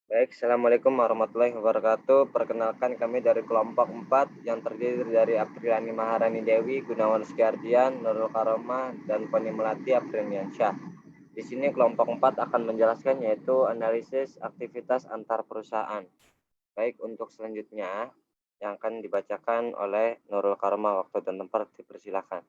Baik, Assalamualaikum warahmatullahi wabarakatuh. Perkenalkan kami dari kelompok 4 yang terdiri dari Apriliani Maharani Dewi, Gunawan Sugiardian, Nurul Karomah, dan Poni Melati Apriliansyah. Di sini kelompok 4 akan menjelaskan yaitu analisis aktivitas antar perusahaan. Baik, untuk selanjutnya yang akan dibacakan oleh Nurul Karomah. Waktu dan tempat dipersilakan.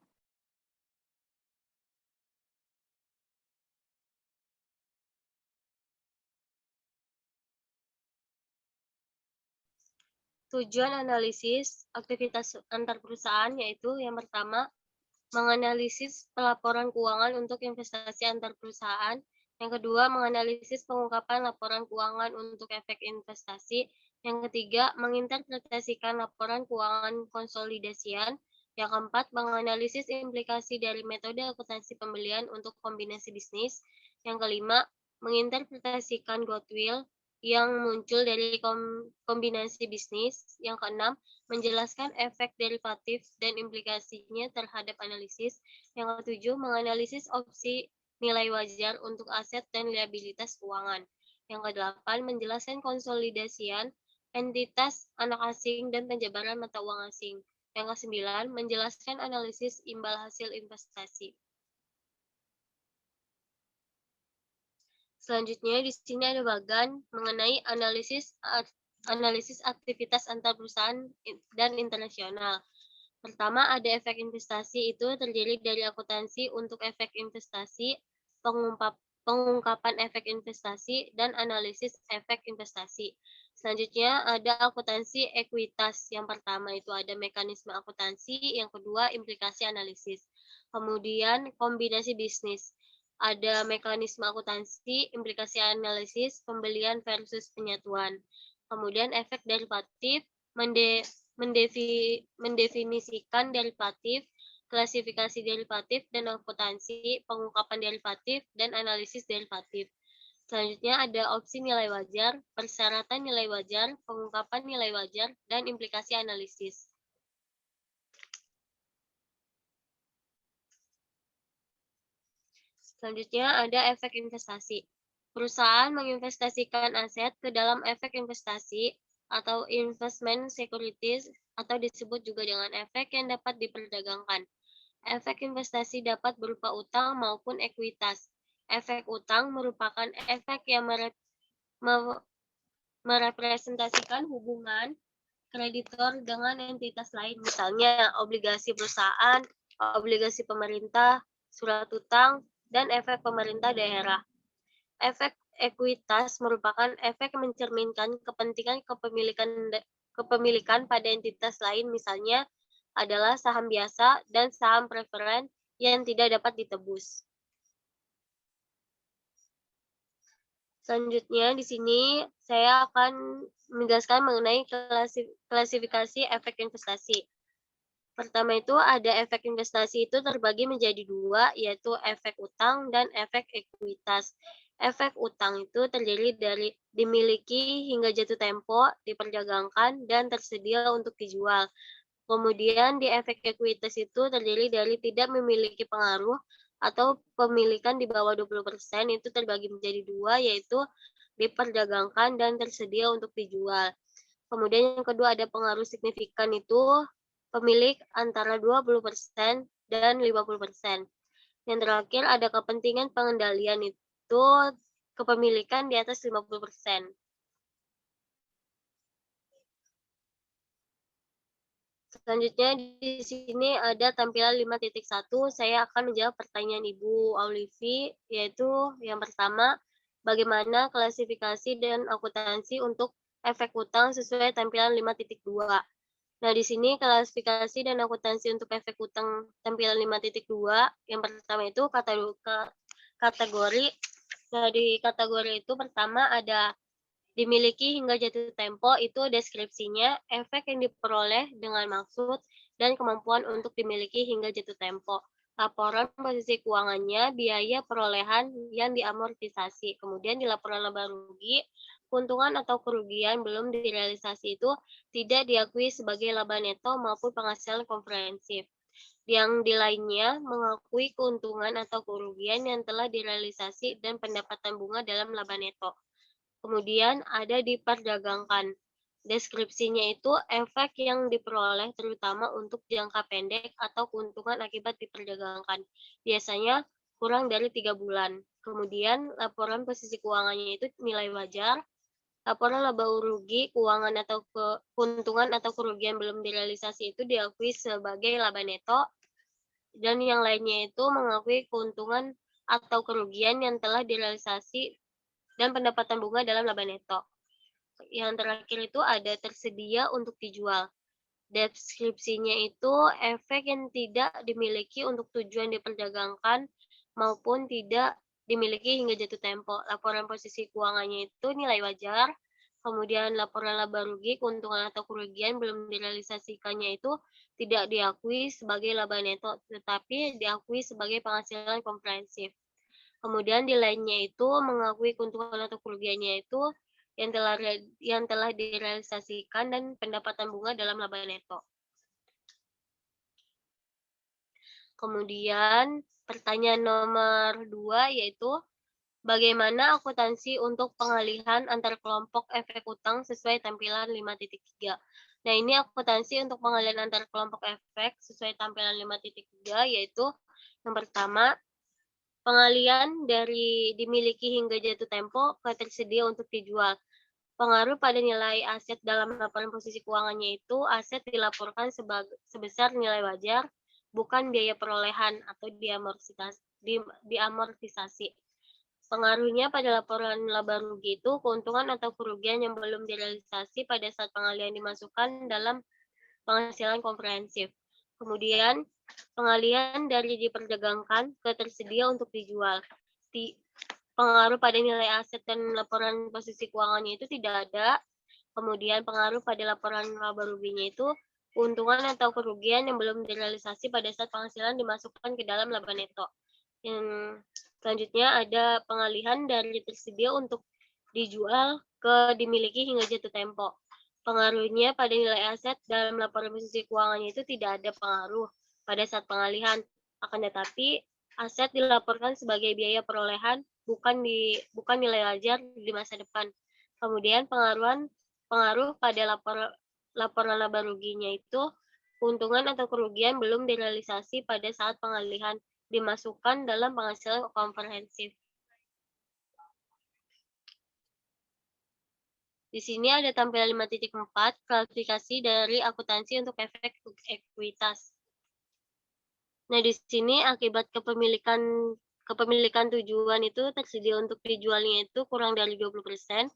Tujuan analisis aktivitas antar perusahaan yaitu yang pertama, menganalisis pelaporan keuangan untuk investasi antar perusahaan. Yang kedua, menganalisis pengungkapan laporan keuangan untuk efek investasi. Yang ketiga, menginterpretasikan laporan keuangan konsolidasian. Yang keempat, menganalisis implikasi dari metode akuntansi pembelian untuk kombinasi bisnis. Yang kelima, menginterpretasikan goodwill yang muncul dari kombinasi bisnis. Yang keenam, menjelaskan efek derivatif dan implikasinya terhadap analisis. Yang ketujuh, menganalisis opsi nilai wajar untuk aset dan liabilitas keuangan. Yang kedelapan, menjelaskan konsolidasian entitas anak asing dan penjabaran mata uang asing. Yang kesembilan, menjelaskan analisis imbal hasil investasi. Selanjutnya di sini ada bagan mengenai analisis aktivitas antar perusahaan dan internasional. Pertama, ada efek investasi itu terdiri dari akuntansi untuk efek investasi, pengungkapan efek investasi, dan analisis efek investasi. Selanjutnya ada akuntansi ekuitas. Yang pertama itu ada mekanisme akuntansi, yang kedua implikasi analisis. Kemudian kombinasi bisnis. Ada mekanisme akuntansi, implikasi analisis, pembelian versus penyatuan. Kemudian efek derivatif, mendefinisikan derivatif, klasifikasi derivatif dan akuntansi, pengungkapan derivatif, dan analisis derivatif. Selanjutnya ada opsi nilai wajar, persyaratan nilai wajar, pengungkapan nilai wajar, dan implikasi analisis. Selanjutnya ada efek investasi. Perusahaan menginvestasikan aset ke dalam efek investasi atau investment securities atau disebut juga dengan efek yang dapat diperdagangkan. Efek investasi dapat berupa utang maupun ekuitas. Efek utang merupakan efek yang merepresentasikan hubungan kreditor dengan entitas lain, misalnya obligasi perusahaan, obligasi pemerintah, surat utang, dan efek pemerintah daerah. Efek ekuitas merupakan efek mencerminkan kepentingan kepemilikan pada entitas lain, misalnya adalah saham biasa dan saham preferen yang tidak dapat ditebus. Selanjutnya di sini saya akan menjelaskan mengenai klasifikasi efek investasi. Pertama itu ada efek investasi itu terbagi menjadi dua, yaitu efek utang dan efek ekuitas. Efek utang itu terdiri dari dimiliki hingga jatuh tempo, diperdagangkan, dan tersedia untuk dijual. Kemudian di efek ekuitas itu terdiri dari tidak memiliki pengaruh atau pemilikan di bawah 20%, itu terbagi menjadi dua, yaitu diperdagangkan dan tersedia untuk dijual. Kemudian yang kedua ada pengaruh signifikan itu pemilik antara 20% dan 50%. Yang terakhir ada kepentingan pengendalian itu kepemilikan di atas 50%. Selanjutnya di sini ada tampilan 5.1. Saya akan menjawab pertanyaan Ibu Aulivi, yaitu yang pertama, bagaimana klasifikasi dan akuntansi untuk efek utang sesuai tampilan 5.2. Nah, di sini klasifikasi dan akuntansi untuk efek utang tampilan 5.2, yang pertama itu kategori. Nah, di kategori itu pertama ada dimiliki hingga jatuh tempo, itu deskripsinya, efek yang diperoleh dengan maksud, dan kemampuan untuk dimiliki hingga jatuh tempo. Laporan posisi keuangannya, biaya perolehan yang diamortisasi. Kemudian di laporan laba rugi, keuntungan atau kerugian belum direalisasi itu tidak diakui sebagai laba neto maupun penghasilan komprehensif. Yang di lainnya mengakui keuntungan atau kerugian yang telah direalisasi dan pendapatan bunga dalam laba neto. Kemudian ada diperdagangkan. Deskripsinya itu efek yang diperoleh terutama untuk jangka pendek atau keuntungan akibat diperdagangkan. Biasanya kurang dari 3 bulan. Kemudian laporan posisi keuangannya itu nilai wajar, laporan laba rugi keuangan atau keuntungan atau kerugian belum direalisasi itu diakui sebagai laba neto, dan yang lainnya itu mengakui keuntungan atau kerugian yang telah direalisasi dan pendapatan bunga dalam laba neto. Yang terakhir itu ada tersedia untuk dijual. Deskripsinya itu efek yang tidak dimiliki untuk tujuan diperdagangkan maupun tidak dimiliki hingga jatuh tempo. Laporan posisi keuangannya itu nilai wajar, kemudian laporan laba rugi, keuntungan atau kerugian belum direalisasikannya itu tidak diakui sebagai laba neto, tetapi diakui sebagai penghasilan komprehensif. Kemudian di lainnya itu mengakui keuntungan atau kerugiannya itu yang telah direalisasikan dan pendapatan bunga dalam laba neto. Kemudian pertanyaan nomor 2 yaitu bagaimana akuntansi untuk pengalihan antar kelompok efek utang sesuai tampilan 5.3. Nah, ini akuntansi untuk pengalihan antar kelompok efek sesuai tampilan 5.3 yaitu yang pertama, pengalihan dari dimiliki hingga jatuh tempo ke tersedia untuk dijual. Pengaruh pada nilai aset dalam laporan posisi keuangannya itu aset dilaporkan sebesar nilai wajar, bukan biaya perolehan atau diamortisasi. Pengaruhnya pada laporan laba rugi itu keuntungan atau kerugian yang belum direalisasi pada saat pengalihan dimasukkan dalam penghasilan komprehensif. Kemudian pengalihan dari diperdagangkan ke tersedia untuk dijual. Pengaruh pada nilai aset dan laporan posisi keuangannya itu tidak ada. Kemudian pengaruh pada laporan laba ruginya itu keuntungan atau kerugian yang belum direalisasi pada saat penghasilan dimasukkan ke dalam laba neto. Yang selanjutnya ada pengalihan dari tersedia untuk dijual ke dimiliki hingga jatuh tempo. Pengaruhnya pada nilai aset dalam laporan posisi keuangannya itu tidak ada pengaruh pada saat pengalihan. Akan tetapi aset dilaporkan sebagai biaya perolehan bukan nilai wajar di masa depan. Kemudian pengaruh pada laporan laba ruginya itu keuntungan atau kerugian belum direalisasi pada saat pengalihan dimasukkan dalam penghasilan komprehensif. Di sini ada tampilan 5.4, klasifikasi dari akuntansi untuk efek ekuitas. Nah, di sini akibat kepemilikan tujuan itu tersedia untuk dijualnya itu kurang dari 20%,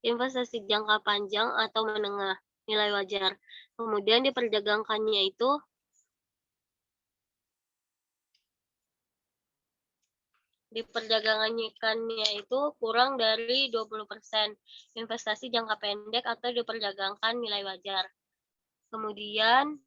investasi jangka panjang atau menengah, nilai wajar. Kemudian diperdagangkannya itu kurang dari 20%, investasi jangka pendek atau diperdagangkan nilai wajar. Kemudian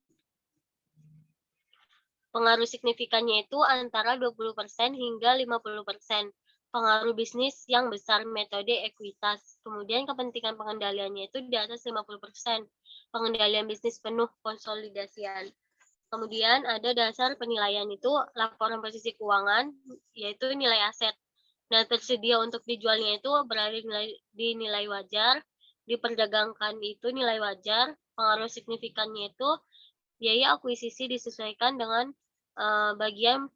pengaruh signifikannya itu antara 20% hingga 50%. Pengaruh bisnis yang besar metode ekuitas. Kemudian kepentingan pengendaliannya itu di atas 50%. Pengendalian bisnis penuh konsolidasian. Kemudian ada dasar penilaian itu laporan posisi keuangan, yaitu nilai aset. Nah, tersedia untuk dijualnya itu berada di nilai wajar, diperdagangkan itu nilai wajar, pengaruh signifikannya itu biaya akuisisi disesuaikan dengan bagian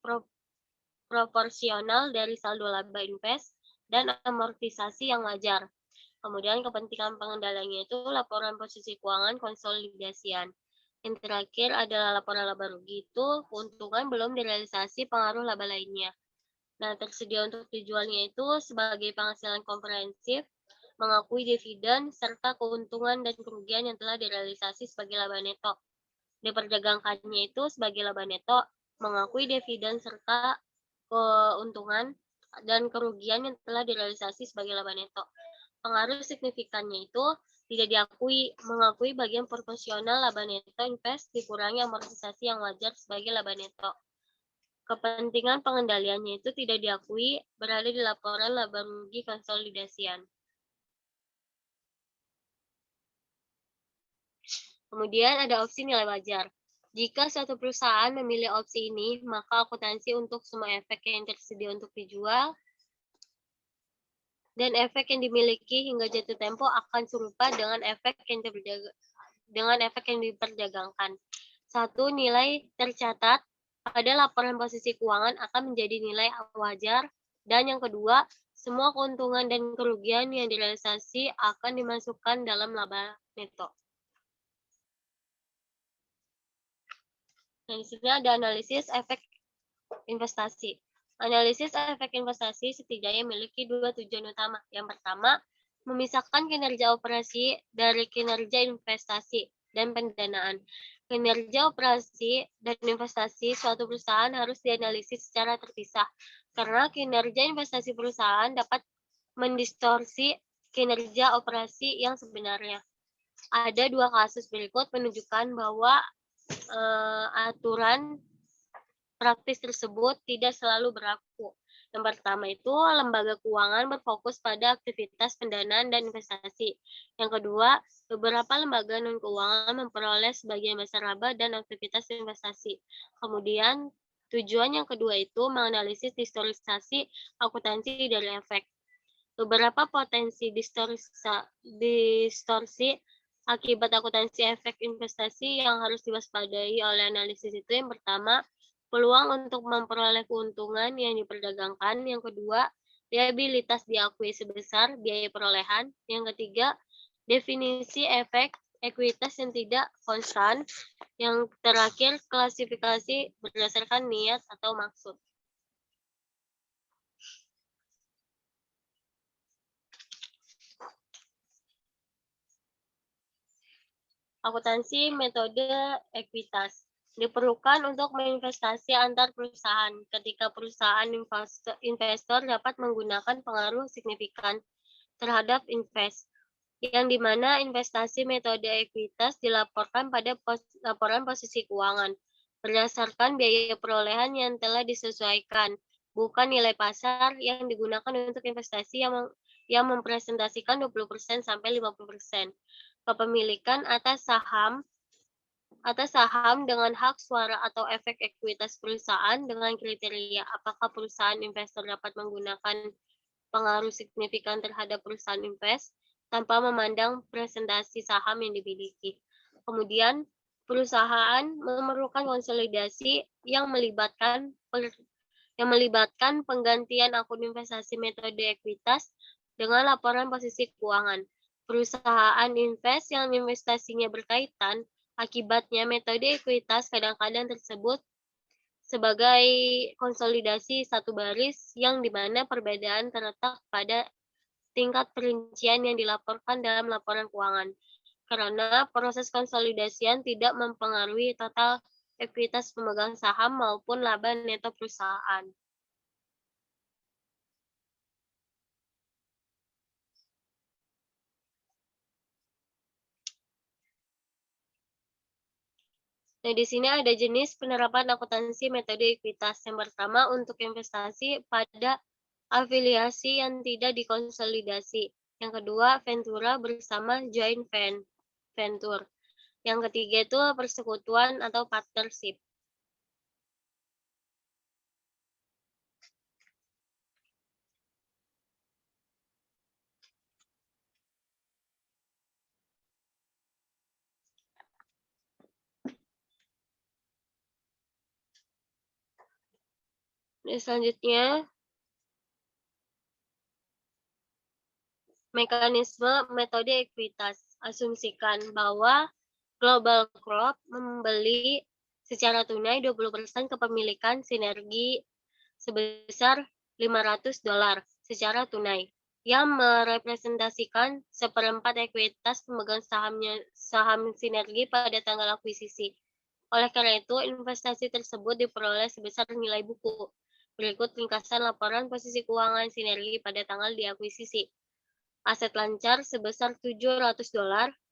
proporsional dari saldo laba invest dan amortisasi yang wajar. Kemudian kepentingan pengendaliannya itu laporan posisi keuangan konsolidasian. Yang terakhir adalah laporan laba rugi itu keuntungan belum direalisasi pengaruh laba lainnya. Nah, tersedia untuk dijualnya itu sebagai penghasilan komprehensif, mengakui dividen, serta keuntungan dan kerugian yang telah direalisasi sebagai laba neto. Diperdagangkannya itu sebagai laba neto, mengakui dividen serta keuntungan dan kerugian yang telah direalisasi sebagai laba neto. Pengaruh signifikannya itu tidak mengakui bagian proporsional laba neto invest dikurangi amortisasi yang wajar sebagai laba neto. Kepentingan pengendaliannya itu tidak diakui, berada di laporan laba rugi konsolidasian. Kemudian ada opsi nilai wajar. Jika suatu perusahaan memilih opsi ini, maka akuntansi untuk semua efek yang tersedia untuk dijual dan efek yang dimiliki hingga jatuh tempo akan serupa dengan efek yang diperdagangkan. 1. Nilai tercatat pada laporan posisi keuangan akan menjadi nilai wajar. Dan yang kedua, semua keuntungan dan kerugian yang direalisasi akan dimasukkan dalam laba neto. Nah, di sini ada analisis efek investasi. Analisis efek investasi setidaknya memiliki 2 tujuan utama. Yang pertama, memisahkan kinerja operasi dari kinerja investasi dan pendanaan. Kinerja operasi dan investasi suatu perusahaan harus dianalisis secara terpisah, karena kinerja investasi perusahaan dapat mendistorsi kinerja operasi yang sebenarnya. Ada 2 kasus berikut menunjukkan bahwa aturan praktis tersebut tidak selalu berlaku. Yang pertama itu, lembaga keuangan berfokus pada aktivitas pendanaan dan investasi. Yang kedua, beberapa lembaga non-keuangan memperoleh sebagian besar laba dan aktivitas investasi. Kemudian, tujuan yang kedua itu menganalisis distorsi akuntansi dari efek. Beberapa potensi distorsi akibat akuntansi efek investasi yang harus diwaspadai oleh analisis itu. Yang pertama, peluang untuk memperoleh keuntungan yang diperdagangkan. Yang kedua, liabilitas diakui sebesar biaya perolehan. Yang ketiga, definisi efek ekuitas yang tidak konstan. Yang terakhir, klasifikasi berdasarkan niat atau maksud. Akuntansi metode ekuitas diperlukan untuk menginvestasi antar perusahaan ketika perusahaan investor dapat menggunakan pengaruh signifikan terhadap yang dimana investasi metode ekuitas dilaporkan pada laporan posisi keuangan berdasarkan biaya perolehan yang telah disesuaikan, bukan nilai pasar yang digunakan untuk investasi yang mempresentasikan 20% sampai 50%. Kepemilikan atas saham dengan hak suara atau efek ekuitas perusahaan dengan kriteria apakah perusahaan investor dapat menggunakan pengaruh signifikan terhadap perusahaan tanpa memandang presentasi saham yang dimiliki. Kemudian, perusahaan memerlukan konsolidasi yang melibatkan penggantian akun investasi metode ekuitas dengan laporan posisi keuangan. Perusahaan yang investasinya berkaitan, akibatnya metode ekuitas kadang-kadang tersebut sebagai konsolidasi satu baris yang dimana perbedaan terletak pada tingkat perincian yang dilaporkan dalam laporan keuangan. Karena proses konsolidasian tidak mempengaruhi total ekuitas pemegang saham maupun laba neto perusahaan. Nah, di sini ada jenis penerapan akuntansi metode ekuitas. Yang pertama, untuk investasi pada afiliasi yang tidak dikonsolidasi. Yang kedua, ventura bersama joint venture. Yang ketiga itu persekutuan atau partnership. Dan selanjutnya, mekanisme metode ekuitas. Asumsikan bahwa Global Crop membeli secara tunai 20% kepemilikan sinergi sebesar $500 secara tunai, yang merepresentasikan seperempat ekuitas pemegang saham sinergi pada tanggal akuisisi. Oleh karena itu, investasi tersebut diperoleh sebesar nilai buku. Berikut ringkasan laporan posisi keuangan sinergi pada tanggal diakuisisi. Aset lancar sebesar $700,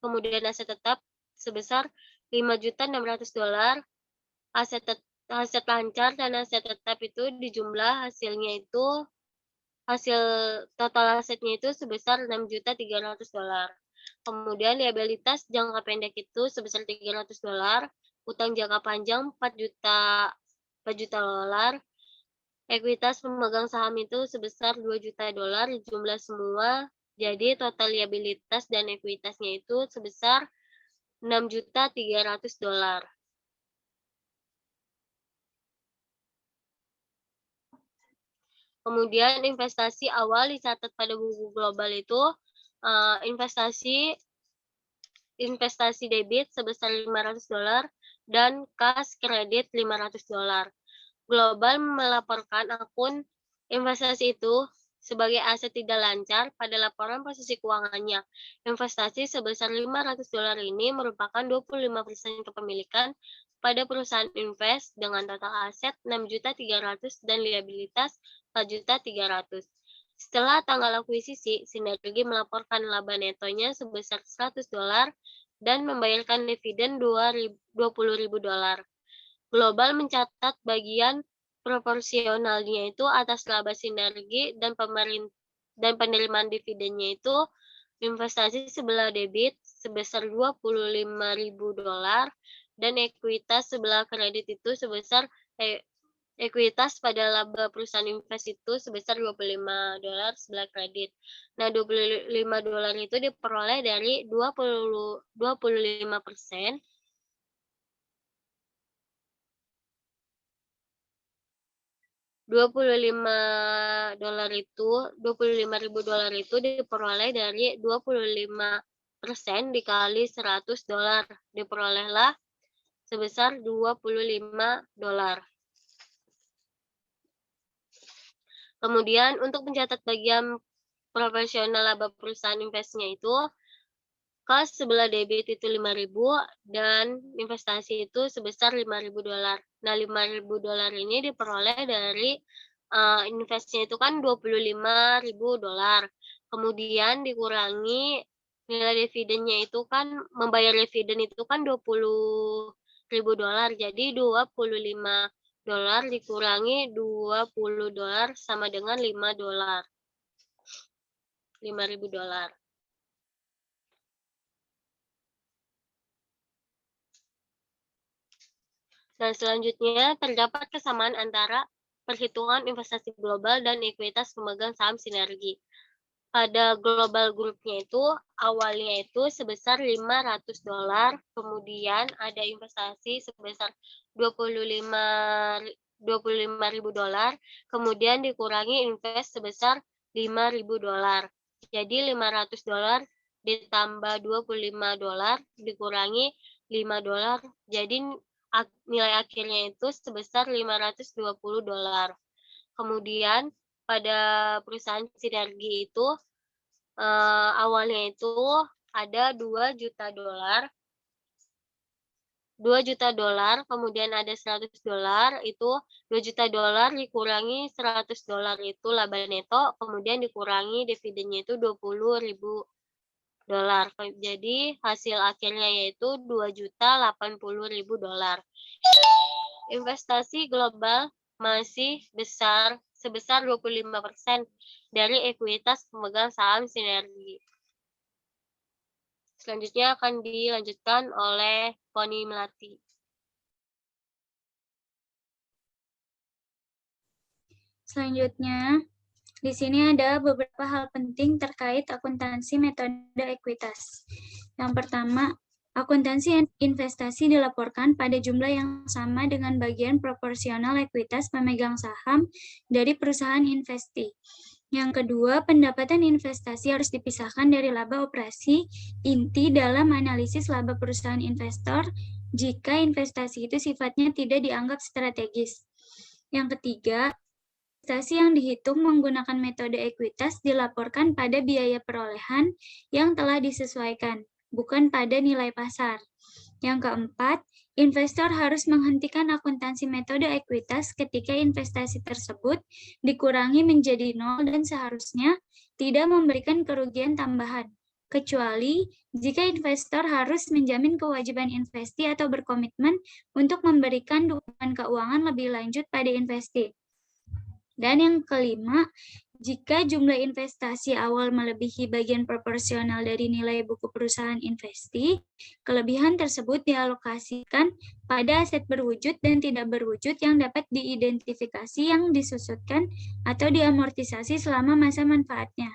kemudian aset tetap sebesar $5.600. Aset lancar dan aset tetap itu dijumlah hasilnya itu hasil total asetnya itu sebesar $6.300. Kemudian liabilitas jangka pendek itu sebesar $300, utang jangka panjang $4 juta, ekuitas pemegang saham itu sebesar 2 juta dolar jumlah semua. Jadi total liabilitas dan ekuitasnya itu sebesar 6.300.000 dolar. Kemudian investasi awal dicatat pada buku global itu investasi debit sebesar 500 dolar dan kas kredit 500 dolar. Global melaporkan akun investasi itu sebagai aset tidak lancar pada laporan posisi keuangannya. Investasi sebesar 500 dolar ini merupakan 25% kepemilikan pada perusahaan invest dengan total aset 6.300.000 dan liabilitas 4.300.000. Setelah tanggal akuisisi, Sinergi melaporkan laba netonya sebesar 100 dolar dan membayarkan dividen 20.000 dolar. Global mencatat bagian proporsionalnya itu atas laba Sinergi dan penerimaan dividennya itu investasi sebelah debit sebesar 25.000 dolar dan ekuitas sebelah kredit itu sebesar ekuitas pada laba perusahaan invest itu sebesar 25 dolar sebelah kredit. Nah, 25 dolar itu diperoleh dari 25%. 25.000 dolar itu diperoleh dari 25% dikali 100 dolar. Diperolehlah sebesar 25 dolar. Kemudian untuk mencatat bagian proporsional laba perusahaan investnya itu, kas sebelah debit itu 5.000 dan investasi itu sebesar 5.000 dolar. Nah, 5.000 dolar ini diperoleh dari investnya itu kan 25.000 dolar. Kemudian dikurangi nilai dividennya itu kan, membayar dividen itu kan 20.000 dolar. Jadi 25 dolar dikurangi 20 dolar sama dengan 5 dolar. 5.000 dolar. Dan selanjutnya terdapat kesamaan antara perhitungan investasi global dan ekuitas pemegang saham Sinergi. Pada global grupnya itu awalnya itu sebesar 500 dolar, kemudian ada investasi sebesar 25.000 dolar, kemudian dikurangi invest sebesar 5.000 dolar. Jadi 500 dolar ditambah 25 dolar dikurangi 5 dolar, jadi nilai akhirnya itu sebesar 520 dolar. Kemudian pada perusahaan Sinergi itu awalnya itu ada 2 juta dolar, kemudian ada 100 dolar, itu 2 juta dolar dikurangi 100 dolar itu laba neto, kemudian dikurangi dividennya itu 20.000 dolar. Jadi hasil akhirnya yaitu 2.080.000 dolar. Investasi global masih sebesar 25% dari ekuitas pemegang saham Sinergi. Selanjutnya akan dilanjutkan oleh Poni Melati. Selanjutnya, di sini ada beberapa hal penting terkait akuntansi metode ekuitas. Yang pertama, akuntansi investasi dilaporkan pada jumlah yang sama dengan bagian proporsional ekuitas pemegang saham dari perusahaan investi. Yang kedua, pendapatan investasi harus dipisahkan dari laba operasi inti dalam analisis laba perusahaan investor jika investasi itu sifatnya tidak dianggap strategis. Yang ketiga, investasi yang dihitung menggunakan metode ekuitas dilaporkan pada biaya perolehan yang telah disesuaikan, bukan pada nilai pasar. Yang keempat, investor harus menghentikan akuntansi metode ekuitas ketika investasi tersebut dikurangi menjadi nol dan seharusnya tidak memberikan kerugian tambahan, kecuali jika investor harus menjamin kewajiban investi atau berkomitmen untuk memberikan dukungan keuangan lebih lanjut pada investi. Dan yang kelima, Jika jumlah investasi awal melebihi bagian proporsional dari nilai buku perusahaan investi, kelebihan tersebut dialokasikan pada aset berwujud dan tidak berwujud yang dapat diidentifikasi yang disusutkan atau diamortisasi selama masa manfaatnya.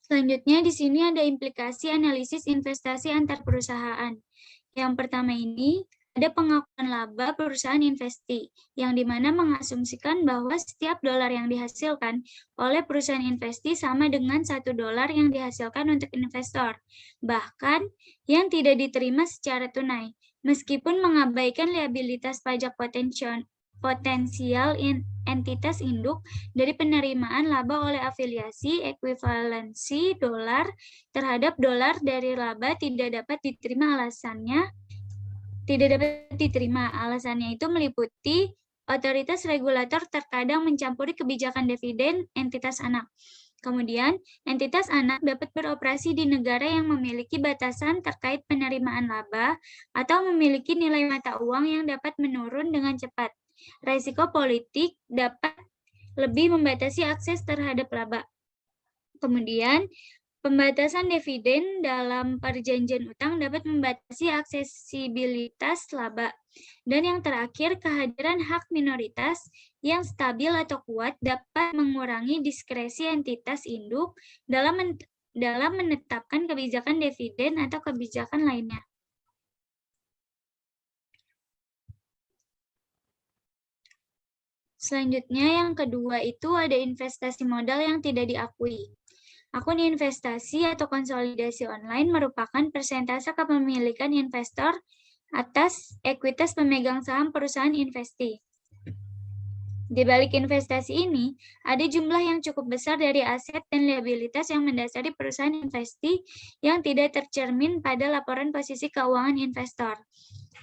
Selanjutnya di sini ada implikasi analisis investasi antar perusahaan. Yang pertama ini ada pengakuan laba perusahaan investi, yang dimana mengasumsikan bahwa setiap dolar yang dihasilkan oleh perusahaan investi sama dengan $1 yang dihasilkan untuk investor, bahkan yang tidak diterima secara tunai, meskipun mengabaikan liabilitas pajak potensial entitas induk dari penerimaan laba oleh afiliasi ekuivalensi dolar terhadap dolar dari laba tidak dapat diterima alasannya itu meliputi otoritas regulator terkadang mencampuri kebijakan dividen entitas anak. Kemudian, entitas anak dapat beroperasi di negara yang memiliki batasan terkait penerimaan laba atau memiliki nilai mata uang yang dapat menurun dengan cepat. Risiko politik dapat lebih membatasi akses terhadap laba. Kemudian, pembatasan dividen dalam perjanjian utang dapat membatasi aksesibilitas laba. Dan yang terakhir, kehadiran hak minoritas yang stabil atau kuat dapat mengurangi diskresi entitas induk dalam menetapkan kebijakan dividen atau kebijakan lainnya. Selanjutnya, yang kedua itu ada investasi modal yang tidak diakui. Akun investasi atau konsolidasi online merupakan persentase kepemilikan investor atas ekuitas pemegang saham perusahaan investi. Di balik investasi ini, ada jumlah yang cukup besar dari aset dan liabilitas yang mendasari perusahaan investi yang tidak tercermin pada laporan posisi keuangan investor.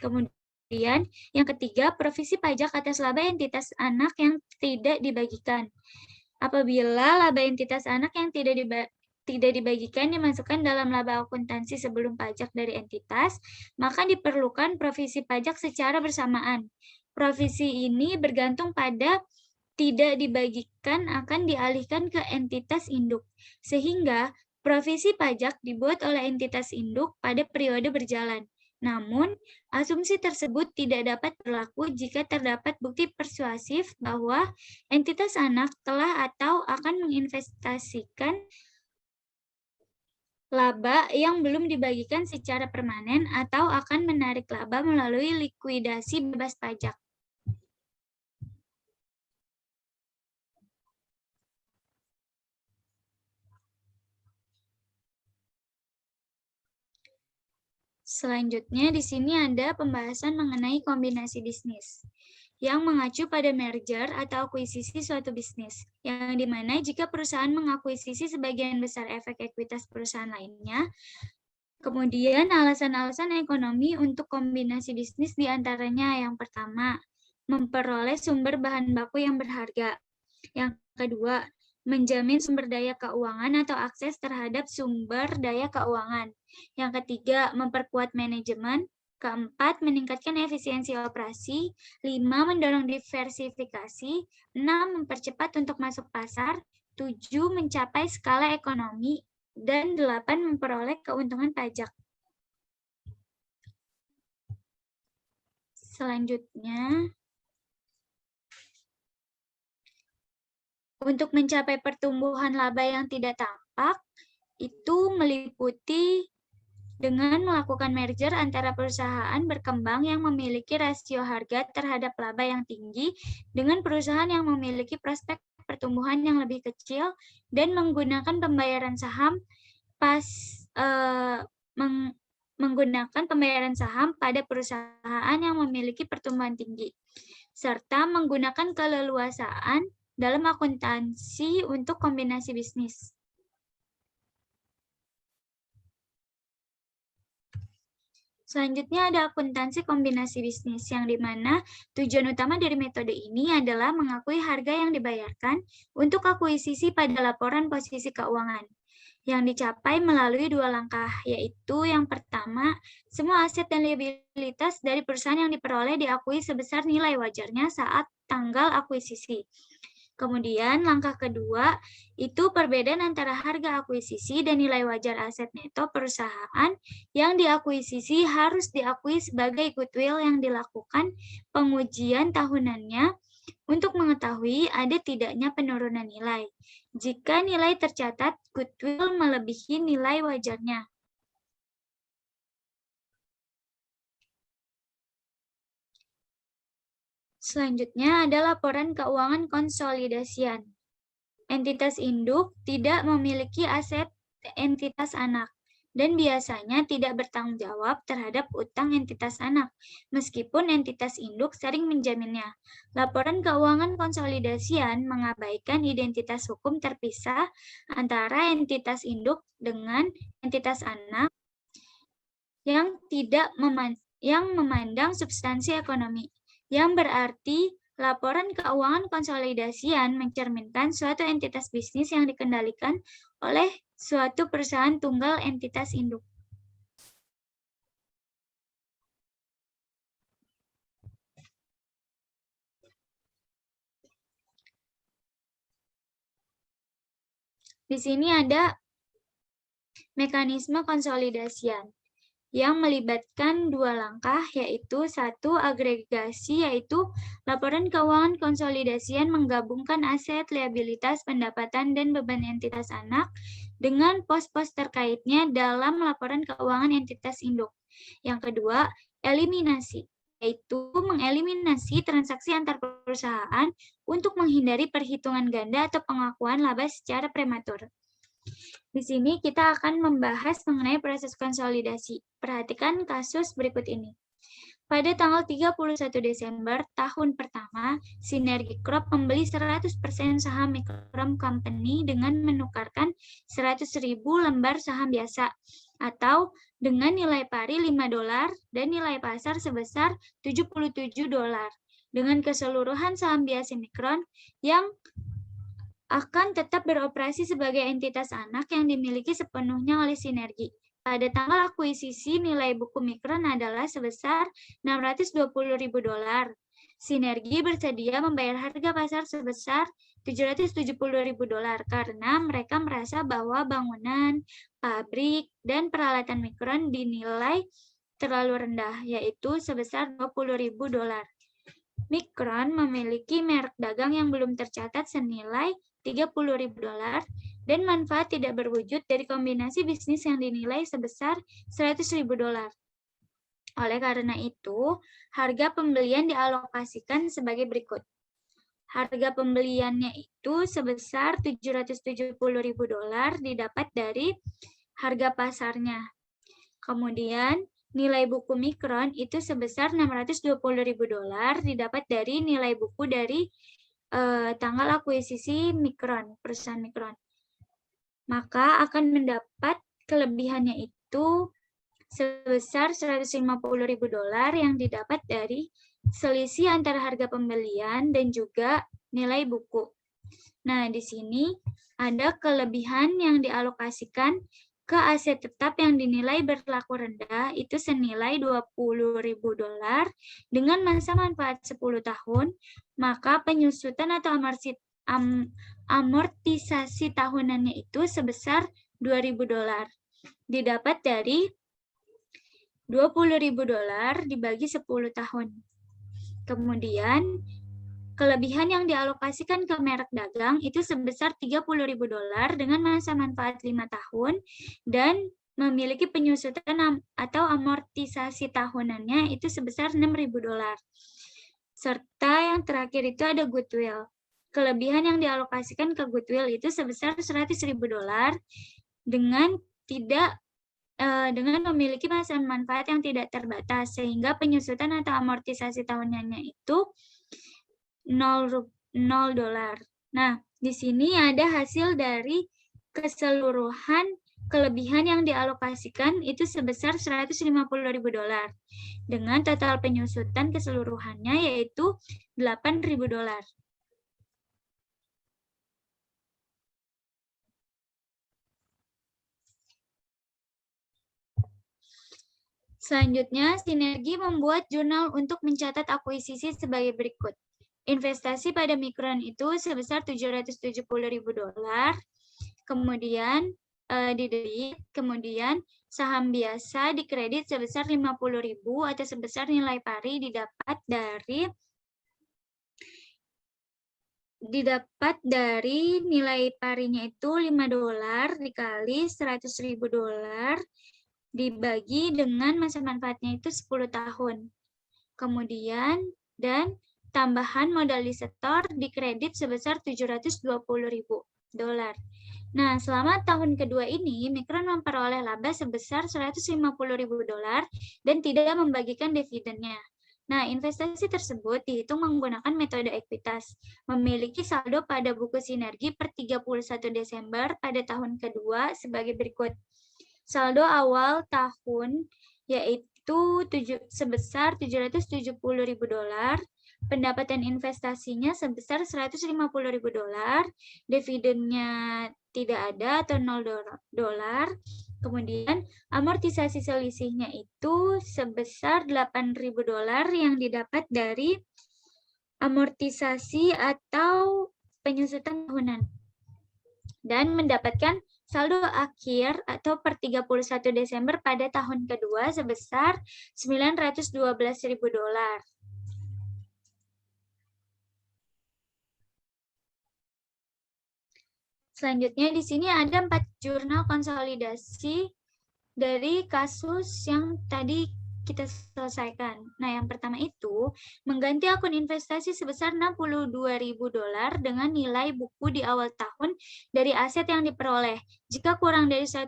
Kemudian, yang ketiga, provisi pajak atas laba entitas anak yang tidak dibagikan. Apabila laba entitas anak yang tidak dibagikan dimasukkan dalam laba akuntansi sebelum pajak dari entitas, maka diperlukan provisi pajak secara bersamaan. Provisi ini bergantung pada tidak dibagikan akan dialihkan ke entitas induk, sehingga provisi pajak dibuat oleh entitas induk pada periode berjalan. Namun, asumsi tersebut tidak dapat berlaku jika terdapat bukti persuasif bahwa entitas anak telah atau akan menginvestasikan laba yang belum dibagikan secara permanen atau akan menarik laba melalui likuidasi bebas pajak. Selanjutnya di sini ada pembahasan mengenai kombinasi bisnis yang mengacu pada merger atau akuisisi suatu bisnis, yang dimana jika perusahaan mengakuisisi sebagian besar efek ekuitas perusahaan lainnya, kemudian alasan-alasan ekonomi untuk kombinasi bisnis diantaranya yang pertama, memperoleh sumber bahan baku yang berharga. Yang kedua, menjamin sumber daya keuangan atau akses terhadap sumber daya keuangan. Yang ketiga, memperkuat manajemen. Keempat, meningkatkan efisiensi operasi. 5, mendorong diversifikasi. 6, mempercepat untuk masuk pasar. 7, mencapai skala ekonomi. Dan 8, memperoleh keuntungan pajak. Selanjutnya, untuk mencapai pertumbuhan laba yang tidak tampak, itu meliputi dengan melakukan merger antara perusahaan berkembang yang memiliki rasio harga terhadap laba yang tinggi dengan perusahaan yang memiliki prospek pertumbuhan yang lebih kecil dan menggunakan pembayaran saham menggunakan pembayaran saham pada perusahaan yang memiliki pertumbuhan tinggi, serta menggunakan keleluasaan dalam akuntansi untuk kombinasi bisnis. Selanjutnya ada akuntansi kombinasi bisnis, yang dimana tujuan utama dari metode ini adalah mengakui harga yang dibayarkan untuk akuisisi pada laporan posisi keuangan. yang dicapai melalui dua langkah, yaitu yang pertama, semua aset dan liabilitas dari perusahaan yang diperoleh diakui sebesar nilai wajarnya saat tanggal akuisisi. Kemudian langkah kedua, itu perbedaan antara harga akuisisi dan nilai wajar aset neto perusahaan yang diakuisisi harus diakui sebagai goodwill yang dilakukan pengujian tahunannya untuk mengetahui ada tidaknya penurunan nilai. Jika nilai tercatat, goodwill melebihi nilai wajarnya. Selanjutnya ada laporan keuangan konsolidasian. Entitas induk tidak memiliki aset entitas anak dan biasanya tidak bertanggung jawab terhadap utang entitas anak, meskipun entitas induk sering menjaminnya. Laporan keuangan konsolidasian mengabaikan identitas hukum terpisah antara entitas induk dengan entitas anak yang memandang substansi ekonomi, yang berarti laporan keuangan konsolidasian mencerminkan suatu entitas bisnis yang dikendalikan oleh suatu perusahaan tunggal entitas induk. Di sini ada mekanisme konsolidasian yang melibatkan dua langkah, yaitu satu, agregasi, yaitu laporan keuangan konsolidasian menggabungkan aset, liabilitas, pendapatan, dan beban entitas anak dengan pos-pos terkaitnya dalam laporan keuangan entitas induk. Yang kedua, eliminasi, yaitu mengeliminasi transaksi antar perusahaan untuk menghindari perhitungan ganda atau pengakuan laba secara prematur. Di sini kita akan membahas mengenai proses konsolidasi. Perhatikan kasus berikut ini. Pada tanggal 31 Desember tahun pertama, Sinergi Crop membeli 100% saham Microm Company dengan menukarkan 100.000 lembar saham biasa atau dengan nilai pari $5 dan nilai pasar sebesar $77 dengan keseluruhan saham biasa Micron yang akan tetap beroperasi sebagai entitas anak yang dimiliki sepenuhnya oleh Sinergi. Pada tanggal akuisisi, nilai buku Micron adalah sebesar $620.000. Sinergi bersedia membayar harga pasar sebesar $770.000 karena mereka merasa bahwa bangunan, pabrik, dan peralatan Micron dinilai terlalu rendah, yaitu sebesar $20.000. Micron memiliki merek dagang yang belum tercatat senilai $30.000 dan manfaat tidak berwujud dari kombinasi bisnis yang dinilai sebesar $100.000. Oleh karena itu, harga pembelian dialokasikan sebagai berikut. Harga pembeliannya itu sebesar $770.000 didapat dari harga pasarnya. Kemudian, nilai buku Micron itu sebesar $620.000 didapat dari nilai buku dari tanggal akuisisi Micron, perusahaan Micron. Maka akan mendapat kelebihannya itu sebesar $150.000 yang didapat dari selisih antara harga pembelian dan juga nilai buku. Nah, di sini ada kelebihan yang dialokasikan ke aset tetap yang dinilai berlaku rendah itu senilai $20.000 dengan masa manfaat 10 tahun, maka penyusutan atau amortisasi tahunannya itu sebesar $2.000 didapat dari $20.000 dibagi 10 tahun. Kemudian kelebihan yang dialokasikan ke merek dagang itu sebesar $30.000 dengan masa manfaat 5 tahun dan memiliki penyusutan atau amortisasi tahunannya itu sebesar $6.000. Serta yang terakhir itu ada goodwill. Kelebihan yang dialokasikan ke goodwill itu sebesar $100.000 dengan memiliki masa manfaat yang tidak terbatas sehingga penyusutan atau amortisasi tahunannya itu $0. Nah, di sini ada hasil dari keseluruhan kelebihan yang dialokasikan itu sebesar $150.000 dengan total penyusutan keseluruhannya yaitu $8.000. Selanjutnya, Sinergi membuat jurnal untuk mencatat akuisisi sebagai berikut. Investasi pada Mikron itu sebesar $770.000, kemudian didebit, kemudian saham biasa dikredit sebesar 50.000 atau sebesar nilai pari didapat dari nilai parinya itu $5 dikali $100.000 dibagi dengan masa manfaatnya itu 10 tahun. Kemudian dan tambahan modal disetor dikredit sebesar $720.000. Nah, selama tahun kedua ini, Mikron memperoleh laba sebesar $150.000 dan tidak membagikan dividennya. Nah, investasi tersebut dihitung menggunakan metode ekuitas, memiliki saldo pada buku Sinergi per 31 Desember pada tahun kedua sebagai berikut. Saldo awal tahun yaitu sebesar $770.000, pendapatan investasinya sebesar $150.000, dividennya tidak ada atau $0, kemudian amortisasi selisihnya itu sebesar $8.000 yang didapat dari amortisasi atau penyusutan tahunan, dan mendapatkan saldo akhir atau per 31 Desember pada tahun kedua sebesar $912.000. Selanjutnya di sini ada 4 jurnal konsolidasi dari kasus yang tadi kita selesaikan. Nah, yang pertama itu mengganti akun investasi sebesar $62.000 dengan nilai buku di awal tahun dari aset yang diperoleh. Jika kurang dari 100%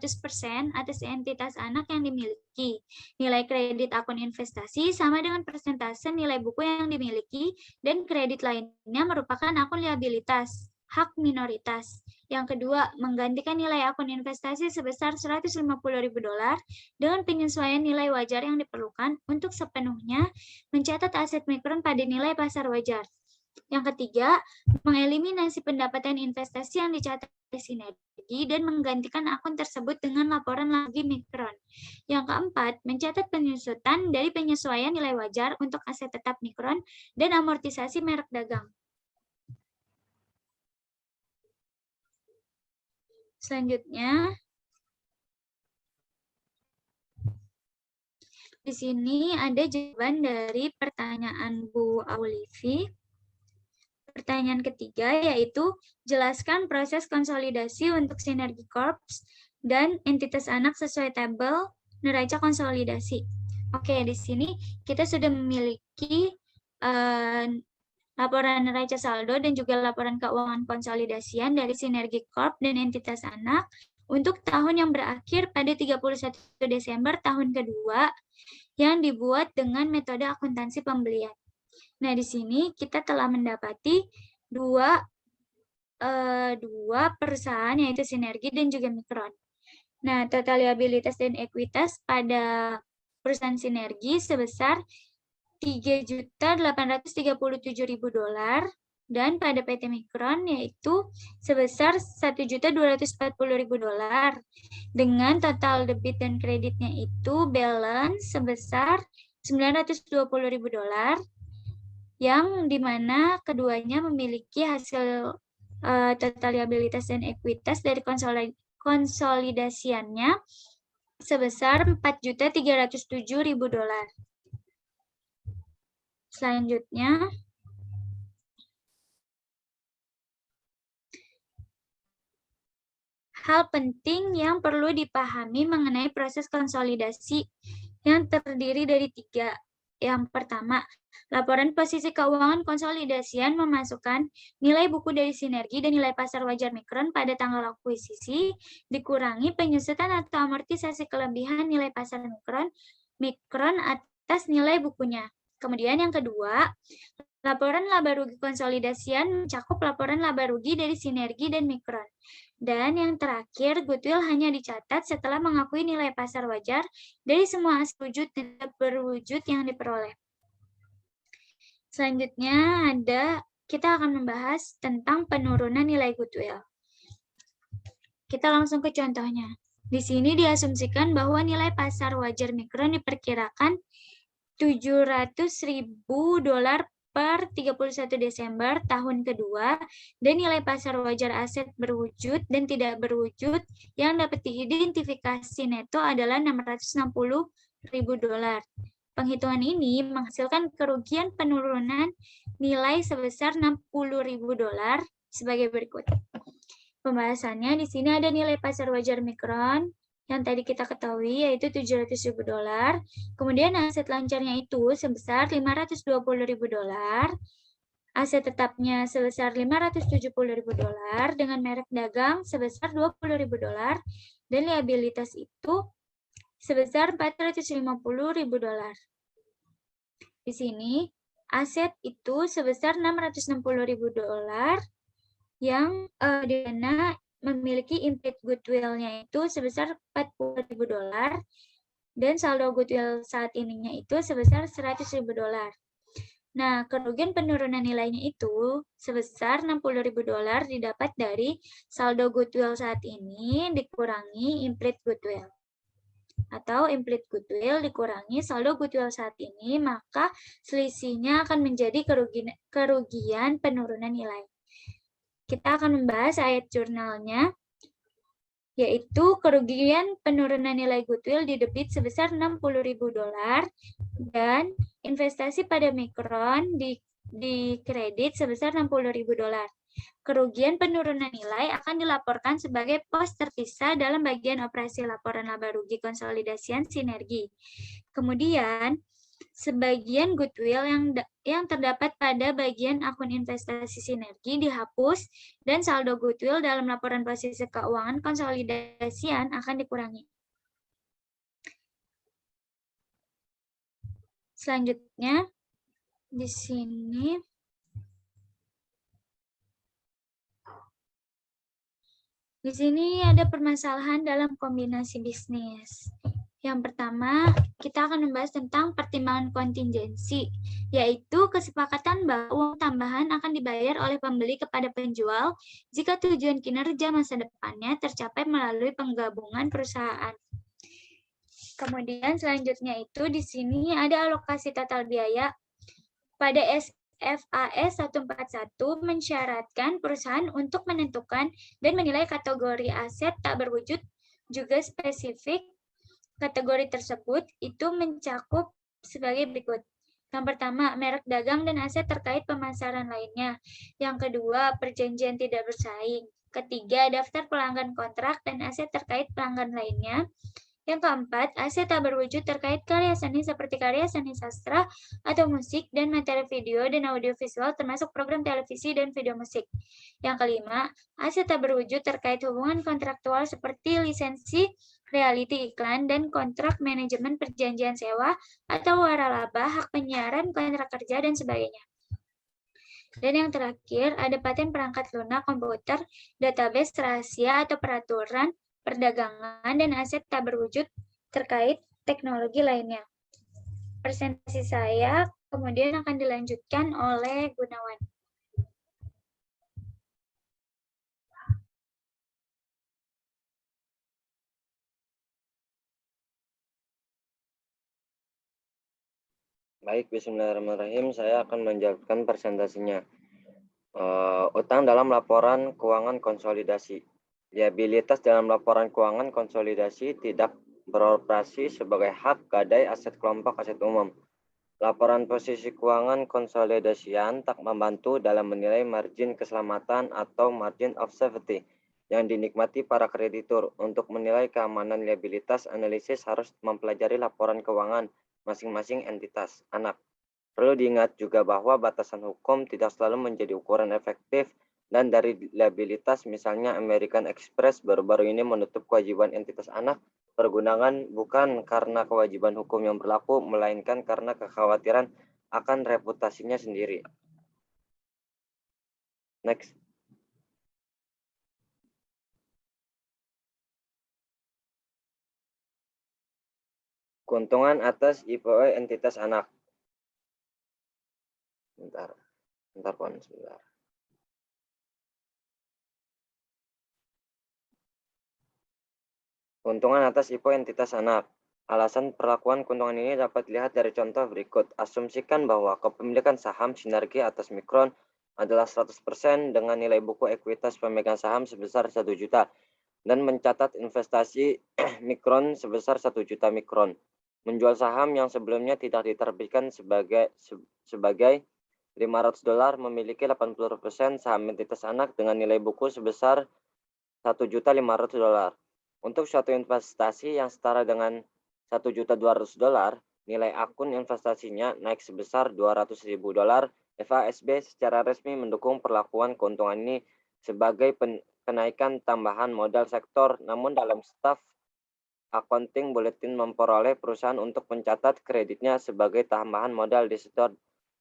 atas entitas anak yang dimiliki, nilai kredit akun investasi sama dengan persentase nilai buku yang dimiliki, dan kredit lainnya merupakan akun liabilitas, hak minoritas. Yang kedua, menggantikan nilai akun investasi sebesar $150.000 dengan penyesuaian nilai wajar yang diperlukan untuk sepenuhnya mencatat aset Mikron pada nilai pasar wajar. Yang ketiga, mengeliminasi pendapatan investasi yang dicatat di Sinergi dan menggantikan akun tersebut dengan laporan lagi Mikron. Yang keempat, mencatat penyusutan dari penyesuaian nilai wajar untuk aset tetap Mikron dan amortisasi merek dagang. Selanjutnya, di sini ada jawaban dari pertanyaan Bu Aulivi. Pertanyaan ketiga yaitu, jelaskan proses konsolidasi untuk Sinergi Corps dan entitas anak sesuai tabel neraca konsolidasi. Oke, di sini kita sudah memiliki laporan neraca saldo dan juga laporan keuangan konsolidasian dari Sinergi Corp dan entitas anak untuk tahun yang berakhir pada 31 Desember tahun kedua yang dibuat dengan metode akuntansi pembelian. Nah, di sini kita telah mendapati dua perusahaan yaitu Sinergi dan juga Mikron. Nah, total liabilitas dan ekuitas pada perusahaan Sinergi sebesar $3.837.000 dan pada PT Mikron yaitu sebesar $1.240.000 dengan total debit dan kreditnya itu balance sebesar $920.000 yang dimana keduanya memiliki hasil total liabilitas dan ekuitas dari konsolidasiannya sebesar $4.307.000. Selanjutnya, hal penting yang perlu dipahami mengenai proses konsolidasi yang terdiri dari 3. Yang pertama, laporan posisi keuangan konsolidasian memasukkan nilai buku dari Sinergi dan nilai pasar wajar Mikron pada tanggal akuisisi, dikurangi penyusutan atau amortisasi kelebihan nilai pasar Mikron atas nilai bukunya. Kemudian yang kedua, laporan laba rugi konsolidasian mencakup laporan laba rugi dari Sinergi dan Mikron. Dan yang terakhir, goodwill hanya dicatat setelah mengakui nilai pasar wajar dari semua aset wujud dan berwujud yang diperoleh. Selanjutnya kita akan membahas tentang penurunan nilai goodwill. Kita langsung ke contohnya. Di sini diasumsikan bahwa nilai pasar wajar Mikron diperkirakan $700.000 per 31 Desember tahun kedua, dan nilai pasar wajar aset berwujud dan tidak berwujud yang dapat diidentifikasi neto adalah $660.000. Penghitungan ini menghasilkan kerugian penurunan nilai sebesar $60.000 sebagai berikut. Pembahasannya di sini ada nilai pasar wajar Mikron yang tadi kita ketahui yaitu $700.000. Kemudian aset lancarnya itu sebesar $520.000. Aset tetapnya sebesar $570.000 dengan merek dagang sebesar $20.000 dan liabilitas itu sebesar $450.000. Di sini aset itu sebesar $660.000 yang di mana memiliki implied goodwill-nya itu sebesar $40.000 dan saldo goodwill saat ininya itu sebesar $100.000. Nah, kerugian penurunan nilainya itu sebesar $60.000 didapat dari saldo goodwill saat ini dikurangi implied goodwill. Atau implied goodwill dikurangi saldo goodwill saat ini, maka selisihnya akan menjadi kerugian penurunan nilai. Kita akan membahas ayat jurnalnya, yaitu kerugian penurunan nilai goodwill di debit sebesar $60.000 dan investasi pada Mikron di kredit sebesar $60.000. Kerugian penurunan nilai akan dilaporkan sebagai pos terpisah dalam bagian operasi laporan laba rugi konsolidasian sinergi. Kemudian, sebagian goodwill yang terdapat pada bagian akun investasi sinergi dihapus dan saldo goodwill dalam laporan posisi keuangan konsolidasian akan dikurangi. Selanjutnya, di sini ada permasalahan dalam kombinasi bisnis. Yang pertama, kita akan membahas tentang pertimbangan kontingensi, yaitu kesepakatan bahwa uang tambahan akan dibayar oleh pembeli kepada penjual jika tujuan kinerja masa depannya tercapai melalui penggabungan perusahaan. Kemudian selanjutnya itu di sini ada alokasi total biaya. Pada FAS 141 mensyaratkan perusahaan untuk menentukan dan menilai kategori aset tak berwujud juga spesifik. Kategori tersebut itu mencakup sebagai berikut. Yang pertama, merek dagang dan aset terkait pemasaran lainnya. Yang kedua, perjanjian tidak bersaing. Ketiga, daftar pelanggan kontrak dan aset terkait pelanggan lainnya. Yang keempat, aset tak berwujud terkait karya seni seperti karya seni sastra atau musik dan materi video dan audiovisual termasuk program televisi dan video musik. Yang kelima, aset tak berwujud terkait hubungan kontraktual seperti lisensi, reality iklan, dan kontrak manajemen perjanjian sewa atau waralaba, hak penyiaran, kontrak kerja, dan sebagainya. Dan yang terakhir, ada paten perangkat lunak komputer, database rahasia atau peraturan perdagangan, dan aset tak berwujud terkait teknologi lainnya. Presentasi saya kemudian akan dilanjutkan oleh Gunawan. Baik, bismillahirrahmanirrahim. Saya akan menjelaskan presentasinya. Utang dalam laporan keuangan konsolidasi. Liabilitas dalam laporan keuangan konsolidasi tidak beroperasi sebagai hak gadai aset kelompok aset umum. Laporan posisi keuangan konsolidasian tak membantu dalam menilai margin keselamatan atau margin of safety yang dinikmati para kreditur. Untuk menilai keamanan liabilitas, analisis harus mempelajari laporan keuangan masing-masing entitas anak. Perlu diingat juga bahwa batasan hukum tidak selalu menjadi ukuran efektif, dan dari liabilitas misalnya American Express baru-baru ini menutup kewajiban entitas anak pergudangan bukan karena kewajiban hukum yang berlaku, melainkan karena kekhawatiran akan reputasinya sendiri. Next. Keuntungan atas IPO entitas anak. Bentar Pon, sebentar. Keuntungan atas IPO entitas anak. Alasan perlakuan keuntungan ini dapat dilihat dari contoh berikut. Asumsikan bahwa kepemilikan saham sinergi atas Mikron adalah 100% dengan nilai buku ekuitas pemegang saham sebesar 1 juta dan mencatat investasi Mikron sebesar 1 juta Mikron. Menjual saham yang sebelumnya tidak diterbitkan sebagai $500 memiliki 80% saham entitas anak dengan nilai buku sebesar $1.500. Untuk suatu investasi yang setara dengan $1.200.000, nilai akun investasinya naik sebesar $200.000. FASB secara resmi mendukung perlakuan keuntungan ini sebagai kenaikan tambahan modal sektor, namun dalam staf accounting bulletin memperoleh perusahaan untuk mencatat kreditnya sebagai tambahan modal di sektor.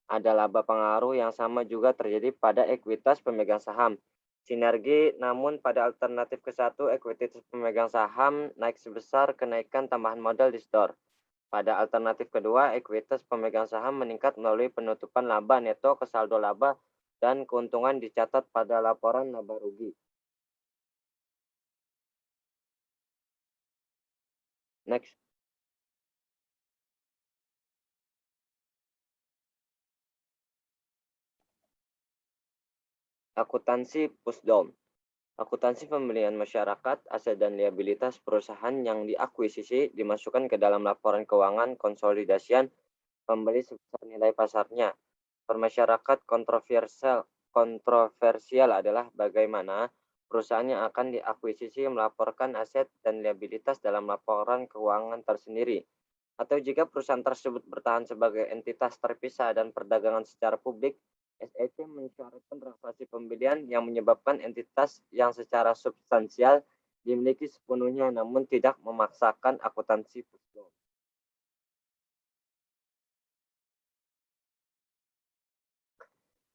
Ada laba pengaruh yang sama juga terjadi pada ekuitas pemegang saham sinergi, namun pada alternatif ke-1, ekuitas pemegang saham naik sebesar kenaikan tambahan modal di store. Pada alternatif kedua, ekuitas pemegang saham meningkat melalui penutupan laba neto ke saldo laba dan keuntungan dicatat pada laporan laba rugi. Next. Akuntansi pushdown. Akuntansi pembelian masyarakat, aset dan liabilitas perusahaan yang diakuisisi dimasukkan ke dalam laporan keuangan konsolidasian pembeli sebesar nilai pasarnya. Permasyarakat kontroversial adalah bagaimana perusahaan yang akan diakuisisi melaporkan aset dan liabilitas dalam laporan keuangan tersendiri. Atau jika perusahaan tersebut bertahan sebagai entitas terpisah dan perdagangan secara publik, SEC mensyaratkan transaksi pembelian yang menyebabkan entitas yang secara substansial dimiliki sepenuhnya namun tidak memaksakan akuntansi pushdown.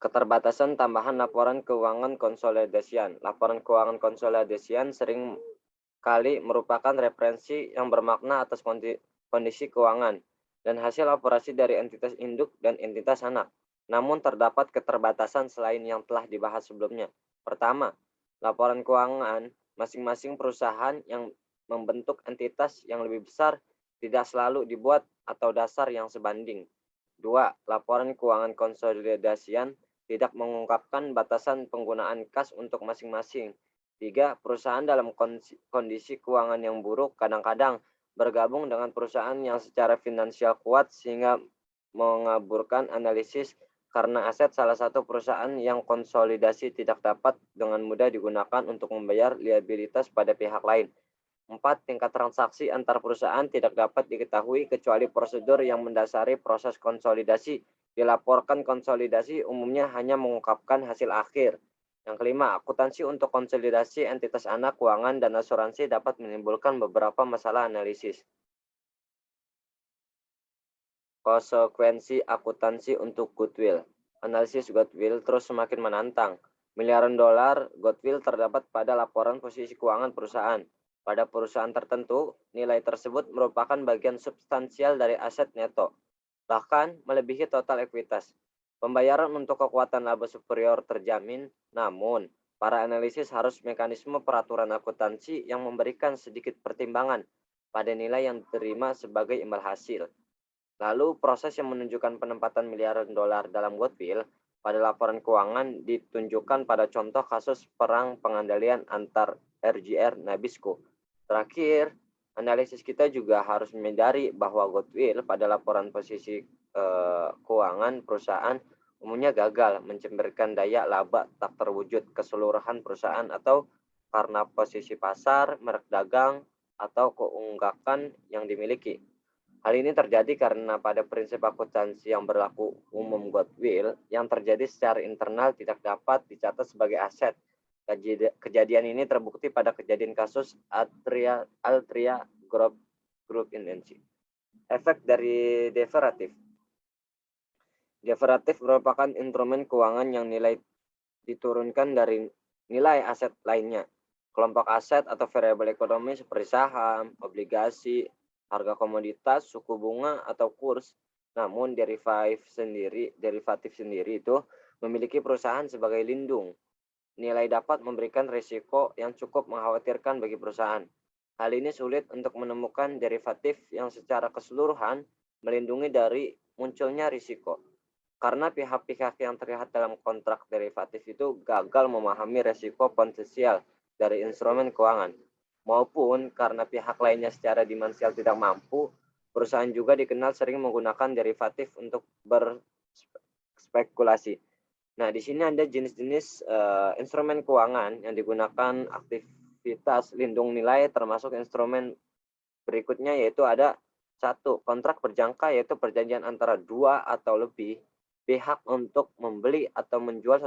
Keterbatasan tambahan laporan keuangan konsolidasian. Laporan keuangan konsolidasian sering kali merupakan referensi yang bermakna atas kondisi keuangan dan hasil operasi dari entitas induk dan entitas anak. Namun terdapat keterbatasan selain yang telah dibahas sebelumnya. Pertama, laporan keuangan masing-masing perusahaan yang membentuk entitas yang lebih besar tidak selalu dibuat atau dasar yang sebanding. 2. Laporan keuangan konsolidasian tidak mengungkapkan batasan penggunaan kas untuk masing-masing. 3. Perusahaan dalam kondisi keuangan yang buruk kadang-kadang bergabung dengan perusahaan yang secara finansial kuat sehingga mengaburkan analisis karena aset salah satu perusahaan yang konsolidasi tidak dapat dengan mudah digunakan untuk membayar liabilitas pada pihak lain. 4. Tingkat transaksi antar perusahaan tidak dapat diketahui kecuali prosedur yang mendasari proses konsolidasi. Dilaporkan konsolidasi umumnya hanya mengungkapkan hasil akhir. Yang kelima, akuntansi untuk konsolidasi entitas anak, keuangan, dan asuransi dapat menimbulkan beberapa masalah analisis. Konsekuensi akuntansi untuk goodwill. Analisis goodwill terus semakin menantang. Miliaran dolar goodwill terdapat pada laporan posisi keuangan perusahaan. Pada perusahaan tertentu, nilai tersebut merupakan bagian substansial dari aset neto, bahkan melebihi total ekuitas. Pembayaran untuk kekuatan laba superior terjamin, namun para analisis harus mekanisme peraturan akuntansi yang memberikan sedikit pertimbangan pada nilai yang diterima sebagai imbal hasil. Lalu proses yang menunjukkan penempatan miliaran dolar dalam goodwill pada laporan keuangan ditunjukkan pada contoh kasus perang pengandalian antar RGR Nabisco. Terakhir, analisis kita juga harus menyadari bahwa goodwill pada laporan posisi keuangan perusahaan umumnya gagal mencemberkan daya laba tak terwujud keseluruhan perusahaan atau karena posisi pasar, merek dagang, atau keunggakan yang dimiliki. Hal ini terjadi karena pada prinsip akuntansi yang berlaku umum goodwill yang terjadi secara internal tidak dapat dicatat sebagai aset. Kejadian ini terbukti pada kejadian kasus Altria Group Inc. Efek dari derivatif. Derivatif merupakan instrumen keuangan yang nilai diturunkan dari nilai aset lainnya. Kelompok aset atau variabel ekonomi seperti saham, obligasi, harga komoditas, suku bunga, atau kurs. Namun derivatif sendiri itu memiliki perusahaan sebagai lindung. Nilai dapat memberikan risiko yang cukup mengkhawatirkan bagi perusahaan. Hal ini sulit untuk menemukan derivatif yang secara keseluruhan melindungi dari munculnya risiko. Karena pihak-pihak yang terlihat dalam kontrak derivatif itu gagal memahami risiko potensial dari instrumen keuangan, maupun karena pihak lainnya secara dimensial tidak mampu, perusahaan juga dikenal sering menggunakan derivatif untuk berspekulasi. Nah, di sini ada jenis-jenis instrumen keuangan yang digunakan aktivitas lindung nilai, termasuk instrumen berikutnya, yaitu ada 1. Kontrak berjangka, yaitu perjanjian antara 2 atau lebih pihak untuk membeli atau menjual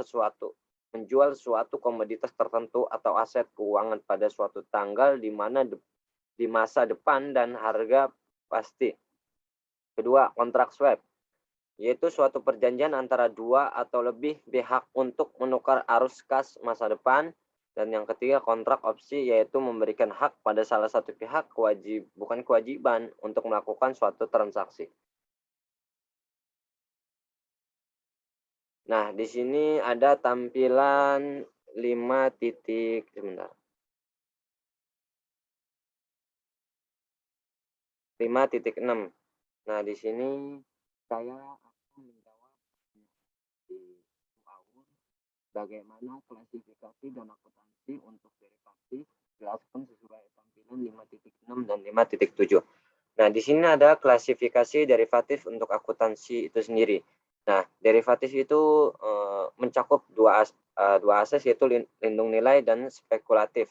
suatu komoditas tertentu atau aset keuangan pada suatu tanggal di masa depan dan harga pasti. Kedua, kontrak swap, yaitu suatu perjanjian antara 2 atau lebih pihak untuk menukar arus kas masa depan. Dan yang ketiga, kontrak opsi, yaitu memberikan hak pada salah satu pihak bukan kewajiban untuk melakukan suatu transaksi. Nah, di sini ada tampilan 5.6. Nah, di sini saya akan menjawab di awal bagaimana klasifikasi dan akuntansi untuk derivatif, jelaskan sesuai tampilan 5.6 dan 5.7. Nah, di sini ada klasifikasi derivatif untuk akuntansi itu sendiri. Nah, derivatif itu mencakup dua asas, yaitu lindung nilai dan spekulatif.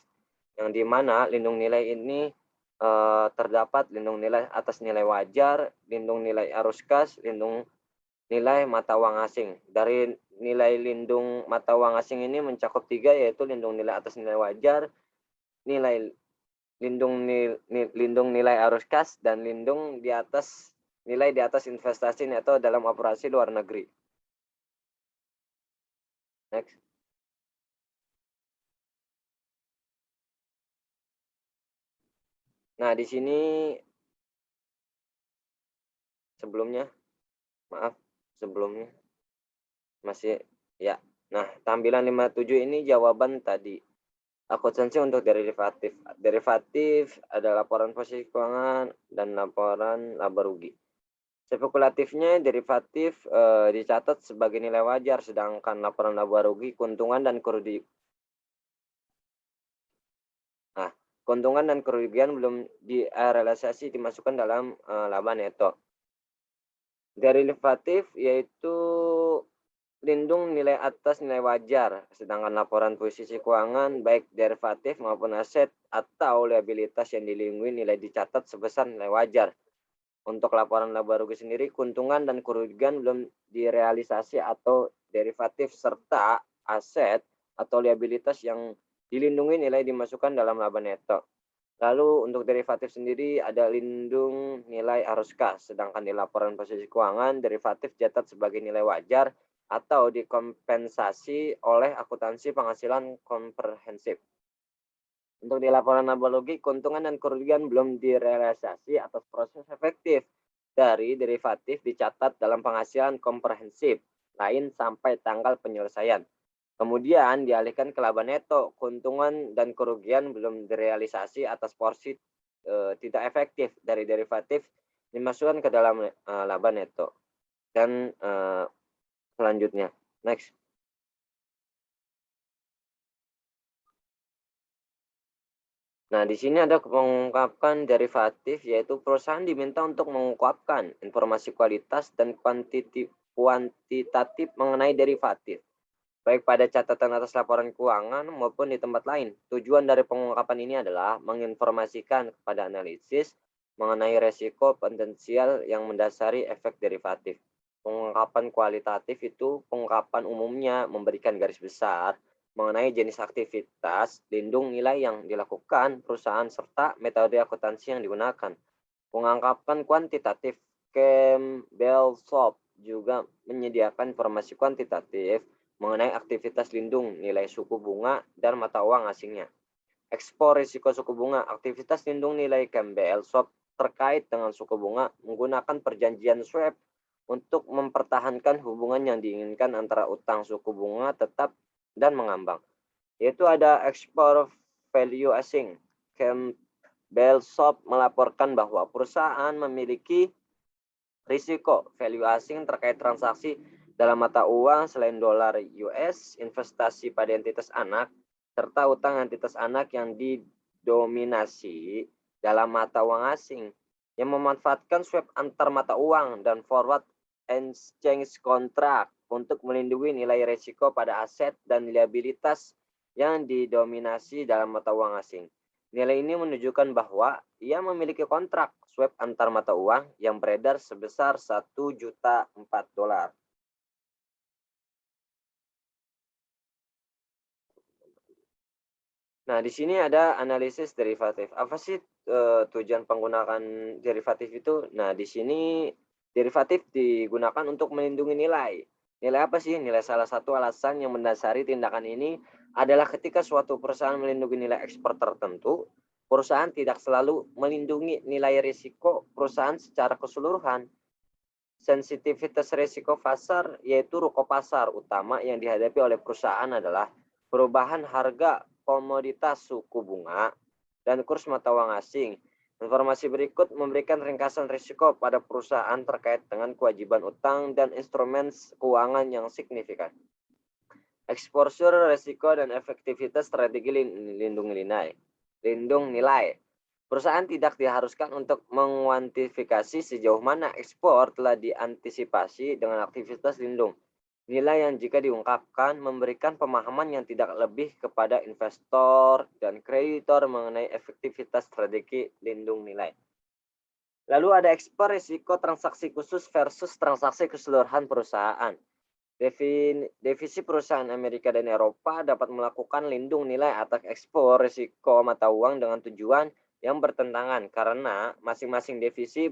Yang di mana lindung nilai ini terdapat lindung nilai atas nilai wajar, lindung nilai arus kas, lindung nilai mata uang asing. Dari nilai lindung mata uang asing ini mencakup 3, yaitu lindung nilai atas nilai wajar, lindung nilai arus kas, dan lindung nilai di atas investasi neto dalam operasi luar negeri. Next. Nah, di sini sebelumnya masih ya. Nah, tampilan 57 ini jawaban tadi. Akuntansi untuk derivatif. Derivatif ada laporan posisi keuangan dan laporan laba rugi. Spekulatifnya derivatif dicatat sebagai nilai wajar, sedangkan laporan laba rugi keuntungan dan kerugian belum direalisasi dimasukkan dalam laba neto. Derivatif yaitu lindung nilai atas nilai wajar, sedangkan laporan posisi keuangan baik derivatif maupun aset atau liabilitas yang dilindungi nilai dicatat sebesar nilai wajar. Untuk laporan laba rugi sendiri, keuntungan dan kerugian belum direalisasi atau derivatif serta aset atau liabilitas yang dilindungi nilai dimasukkan dalam laba neto. Lalu untuk derivatif sendiri ada lindung nilai arus kas, sedangkan di laporan posisi keuangan derivatif dicatat sebagai nilai wajar atau dikompensasi oleh akuntansi penghasilan komprehensif. Untuk di laporan laba rugi, keuntungan dan kerugian belum direalisasi atas proses efektif dari derivatif dicatat dalam penghasilan komprehensif lain sampai tanggal penyelesaian. Kemudian dialihkan ke laba neto, keuntungan dan kerugian belum direalisasi atas porsi tidak efektif dari derivatif dimasukkan ke dalam laba neto. Dan selanjutnya, next. Nah, di sini ada mengungkapkan derivatif, yaitu perusahaan diminta untuk mengungkapkan informasi kualitas dan kuantitatif mengenai derivatif, baik pada catatan atas laporan keuangan maupun di tempat lain. Tujuan dari pengungkapan ini adalah menginformasikan kepada analisis mengenai resiko potensial yang mendasari efek derivatif. Pengungkapan kualitatif itu pengungkapan umumnya memberikan garis besar mengenai jenis aktivitas lindung nilai yang dilakukan perusahaan serta metode akuntansi yang digunakan. Pengungkapan kuantitatif, Campbell Soap juga menyediakan informasi kuantitatif mengenai aktivitas lindung nilai suku bunga dan mata uang asingnya. Ekspor risiko suku bunga, aktivitas lindung nilai Campbell Soap terkait dengan suku bunga menggunakan perjanjian swap untuk mempertahankan hubungan yang diinginkan antara utang suku bunga tetap dan mengambang, yaitu ada ekspor value asing, Belsop melaporkan bahwa perusahaan memiliki risiko value asing terkait transaksi dalam mata uang selain dolar US, investasi pada entitas anak, serta utang entitas anak yang didominasi dalam mata uang asing, yang memanfaatkan swap antar mata uang dan forward exchange contract untuk melindungi nilai risiko pada aset dan liabilitas yang didominasi dalam mata uang asing. Nilai ini menunjukkan bahwa ia memiliki kontrak swap antar mata uang yang beredar sebesar $1.004.000. Nah, di sini ada analisis derivatif. Apa sih tujuan penggunaan derivatif itu? Nah, di sini derivatif digunakan untuk melindungi nilai. Nilai apa sih? Nilai salah satu alasan yang mendasari tindakan ini adalah ketika suatu perusahaan melindungi nilai ekspor tertentu, perusahaan tidak selalu melindungi nilai risiko perusahaan secara keseluruhan. Sensitivitas risiko pasar, yaitu ruko pasar utama yang dihadapi oleh perusahaan adalah perubahan harga komoditas suku bunga dan kurs mata uang asing. Informasi berikut memberikan ringkasan risiko pada perusahaan terkait dengan kewajiban utang dan instrumen keuangan yang signifikan. Exposure, risiko, dan efektivitas strategi lindung nilai. Perusahaan tidak diharuskan untuk menguantifikasi sejauh mana ekspor telah diantisipasi dengan aktivitas lindung nilai yang jika diungkapkan memberikan pemahaman yang tidak lebih kepada investor dan kreditor mengenai efektivitas strategi lindung nilai. Lalu ada ekspor risiko transaksi khusus versus transaksi keseluruhan perusahaan. Divisi perusahaan Amerika dan Eropa dapat melakukan lindung nilai atas ekspor risiko mata uang dengan tujuan yang bertentangan karena masing-masing divisi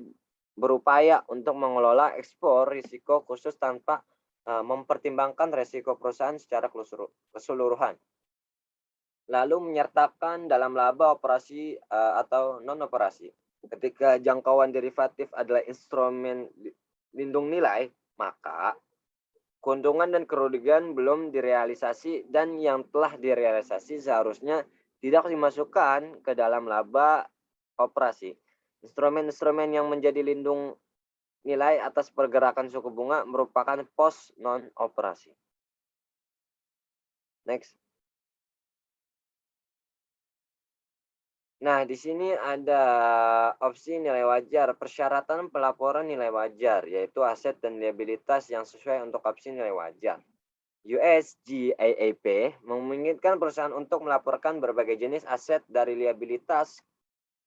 berupaya untuk mengelola ekspor risiko khusus tanpa mempertimbangkan risiko perusahaan secara keseluruhan. Lalu menyertakan dalam laba operasi atau non-operasi. Ketika jangkauan derivatif adalah instrumen lindung nilai, maka keuntungan dan kerugian belum direalisasi dan yang telah direalisasi seharusnya tidak dimasukkan ke dalam laba operasi. Instrumen-instrumen yang menjadi lindung nilai atas pergerakan suku bunga merupakan pos non-operasi. Next. Nah, di sini ada opsi nilai wajar, persyaratan pelaporan nilai wajar, yaitu aset dan liabilitas yang sesuai untuk opsi nilai wajar. USGAAP memungkinkan perusahaan untuk melaporkan berbagai jenis aset dari liabilitas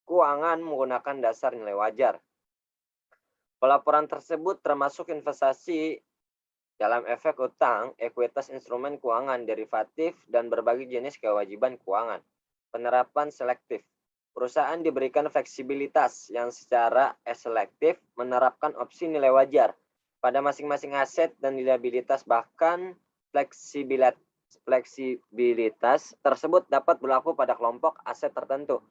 keuangan menggunakan dasar nilai wajar. Pelaporan tersebut termasuk investasi dalam efek utang, ekuitas instrumen keuangan derivatif, dan berbagai jenis kewajiban keuangan. Penerapan selektif. Perusahaan diberikan fleksibilitas yang secara selektif menerapkan opsi nilai wajar pada masing-masing aset dan liabilitas, bahkan fleksibilitas tersebut dapat berlaku pada kelompok aset tertentu.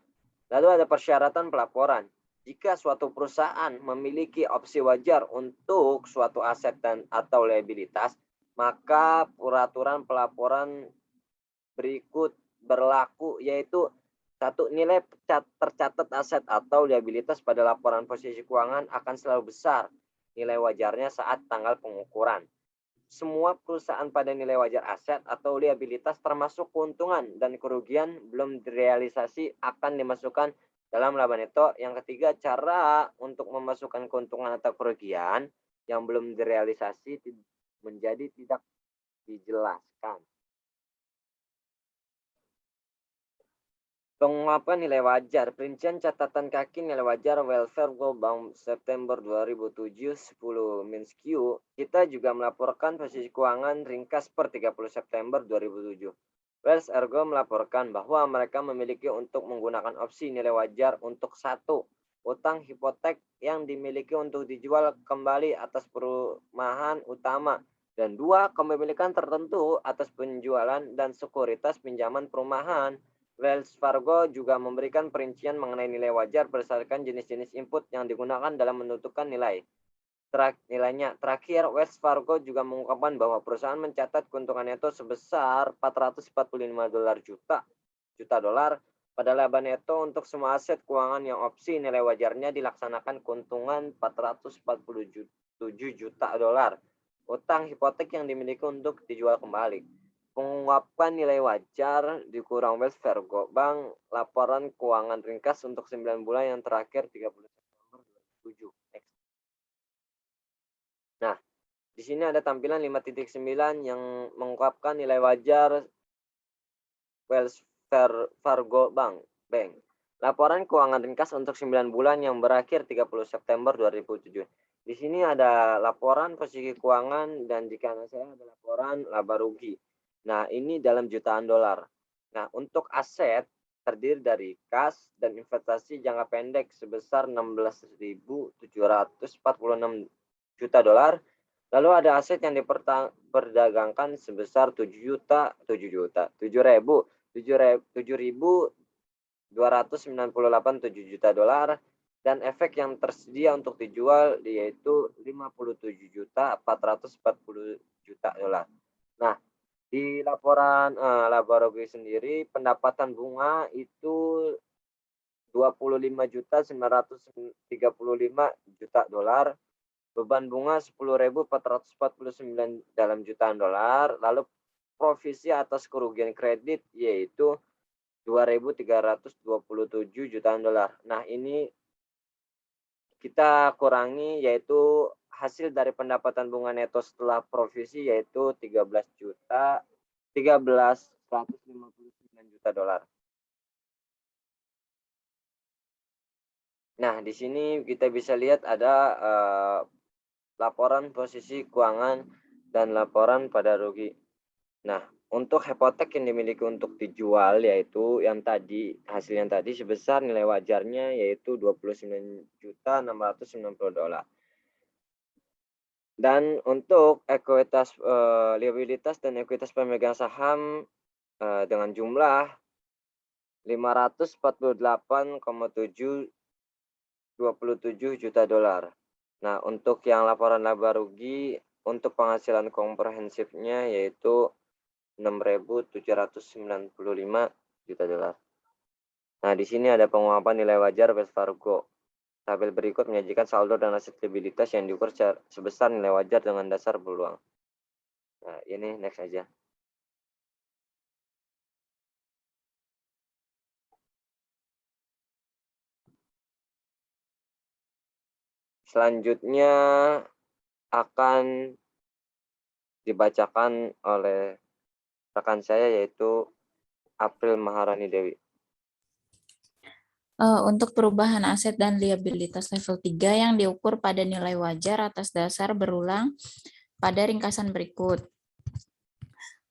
Lalu ada persyaratan pelaporan. Jika suatu perusahaan memiliki opsi wajar untuk suatu aset dan atau liabilitas, maka peraturan pelaporan berikut berlaku, yaitu 1. Nilai tercatat aset atau liabilitas pada laporan posisi keuangan akan selalu besar nilai wajarnya saat tanggal pengukuran. Semua perusahaan pada nilai wajar aset atau liabilitas termasuk keuntungan dan kerugian belum direalisasi akan dimasukkan dalam laba neto. Yang ketiga, cara untuk memasukkan keuntungan atau kerugian yang belum direalisasi menjadi tidak dijelaskan. Pengungkapan nilai wajar, perincian catatan kaki nilai wajar Wells Fargo Bank September 2007 10 Minsk. Kita juga melaporkan posisi keuangan ringkas per 30 September 2007. Wells Fargo melaporkan bahwa mereka memiliki untuk menggunakan opsi nilai wajar untuk 1. Utang hipotek yang dimiliki untuk dijual kembali atas perumahan utama, dan 2. Kepemilikan tertentu atas penjualan dan sekuritas pinjaman perumahan. Wells Fargo juga memberikan perincian mengenai nilai wajar berdasarkan jenis-jenis input yang digunakan dalam menentukan nilainya. Terakhir, Wells Fargo juga mengungkapkan bahwa perusahaan mencatat keuntungan neto sebesar $445 juta Pada laba neto untuk semua aset keuangan yang opsi nilai wajarnya dilaksanakan keuntungan 447 juta dolar. Utang hipotek yang dimiliki untuk dijual kembali. Pengungkapan nilai wajar dikurang Wells Fargo Bank laporan keuangan ringkas untuk 9 bulan yang terakhir 30 September 2007. Nah, di sini ada tampilan 5.9 yang mengungkapkan nilai wajar Wells Fargo Bank. Laporan keuangan ringkas untuk 9 bulan yang berakhir 30 September 2007. Di sini ada laporan posisi keuangan dan di kanan saya ada laporan laba rugi. Nah, ini dalam jutaan dolar. Nah, untuk aset terdiri dari kas dan investasi jangka pendek sebesar 16.746 juta dolar. Lalu ada aset yang diperdagangkan sebesar 7.298,7 juta dolar dan efek yang tersedia untuk dijual yaitu 57.440 juta dolar. Nah, di laporan laba rugi sendiri pendapatan bunga itu 25.935 juta dolar. Beban bunga 10.449 dalam jutaan dolar, lalu provisi atas kerugian kredit yaitu 2.327 jutaan dolar. Nah, ini kita kurangi yaitu hasil dari pendapatan bunga neto setelah provisi yaitu 13.159 juta dolar. Nah, di sini kita bisa lihat ada laporan posisi keuangan dan laporan pada rugi. Nah, untuk hipotek yang dimiliki untuk dijual yaitu yang tadi, hasil yang tadi sebesar nilai wajarnya yaitu 29.690 dolar. Dan untuk ekuitas liabilitas dan ekuitas pemegang saham dengan jumlah 548,727 juta dolar. Nah, untuk yang laporan laba rugi untuk penghasilan komprehensifnya yaitu 6.795 juta dolar. Nah, di sini ada pengungkapan nilai wajar Wells Fargo. Tabel berikut menyajikan saldo dan aset liabilitas yang diukur sebesar nilai wajar dengan dasar peluang. Nah, ini next aja. Selanjutnya akan dibacakan oleh rekan saya yaitu April Maharani Dewi. Untuk perubahan aset dan liabilitas level 3 yang diukur pada nilai wajar atas dasar berulang pada ringkasan berikut.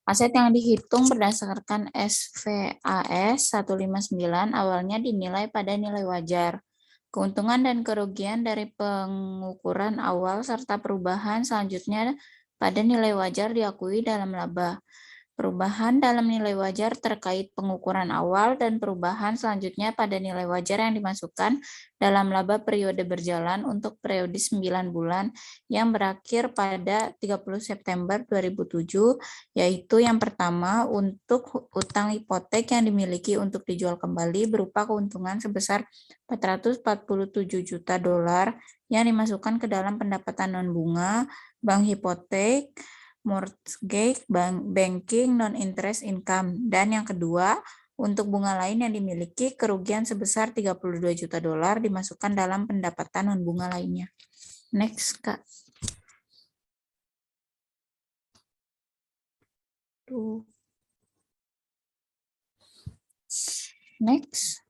Aset yang dihitung berdasarkan SVAS 159 awalnya dinilai pada nilai wajar. Keuntungan dan kerugian dari pengukuran awal serta perubahan selanjutnya pada nilai wajar diakui dalam laba. Perubahan dalam nilai wajar terkait pengukuran awal dan perubahan selanjutnya pada nilai wajar yang dimasukkan dalam laba periode berjalan untuk periode 9 bulan yang berakhir pada 30 September 2007, yaitu yang pertama untuk utang hipotek yang dimiliki untuk dijual kembali berupa keuntungan sebesar 447 juta dolar yang dimasukkan ke dalam pendapatan non-bunga, bank hipotek, mortgage, banking, non-interest income. Dan yang kedua, untuk bunga lain yang dimiliki, kerugian sebesar 32 juta dolar dimasukkan dalam pendapatan non-bunga lainnya. Next, Kak. Next.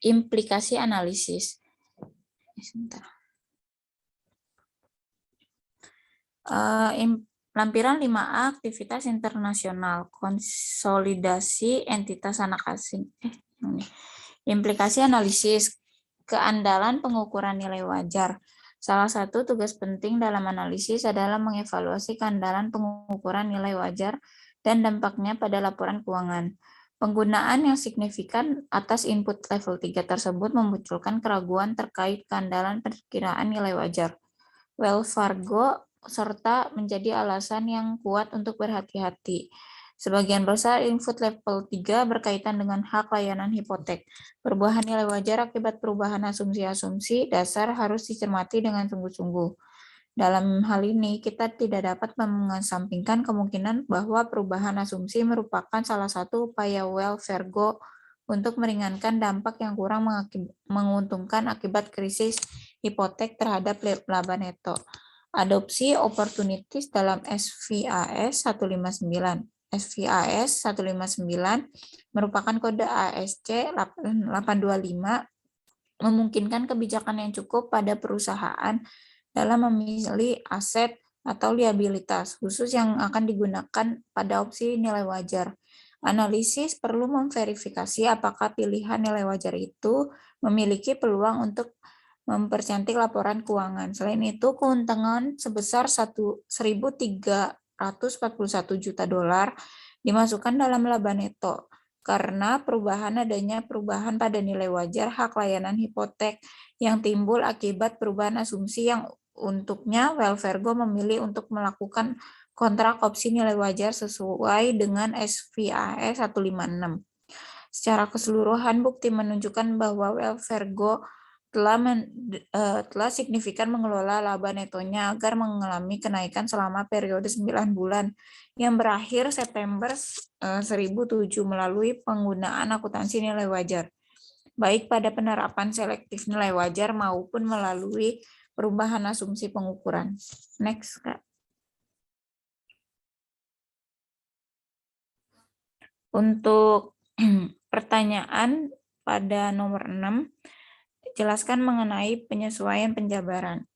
Implikasi analisis. Sebentar. Lampiran 5A aktivitas internasional, konsolidasi entitas anak asing. Implikasi analisis, keandalan pengukuran nilai wajar. Salah satu tugas penting dalam analisis adalah mengevaluasi keandalan pengukuran nilai wajar dan dampaknya pada laporan keuangan. Penggunaan yang signifikan atas input level 3 tersebut memunculkan keraguan terkait keandalan perkiraan nilai wajar. Wells Fargo serta menjadi alasan yang kuat untuk berhati-hati. Sebagian besar input level 3 berkaitan dengan hak layanan hipotek. Perubahan nilai wajar akibat perubahan asumsi-asumsi dasar harus dicermati dengan sungguh-sungguh. Dalam hal ini, kita tidak dapat mengesampingkan kemungkinan bahwa perubahan asumsi merupakan salah satu upaya Wells Fargo untuk meringankan dampak yang kurang menguntungkan akibat krisis hipotek terhadap laba neto. Adopsi opportunities dalam SVAS 159. SVAS 159 merupakan kode ASC 825 memungkinkan kebijakan yang cukup pada perusahaan dalam memilih aset atau liabilitas khusus yang akan digunakan pada opsi nilai wajar. Analisis perlu memverifikasi apakah pilihan nilai wajar itu memiliki peluang untuk mempercantik laporan keuangan. Selain itu, keuntungan sebesar $1.341 juta dimasukkan dalam laba neto karena adanya perubahan pada nilai wajar hak layanan hipotek yang timbul akibat perubahan asumsi yang untuknya Wells Fargo memilih untuk melakukan kontrak opsi nilai wajar sesuai dengan SVAS 156. Secara keseluruhan, bukti menunjukkan bahwa Wells Fargo telah signifikan mengelola laba netonya agar mengalami kenaikan selama periode 9 bulan yang berakhir September 2007 melalui penggunaan akuntansi nilai wajar, baik pada penerapan selektif nilai wajar maupun melalui perubahan asumsi pengukuran. Next, Kak. Untuk pertanyaan pada nomor 6, jelaskan mengenai penyesuaian penjabaran.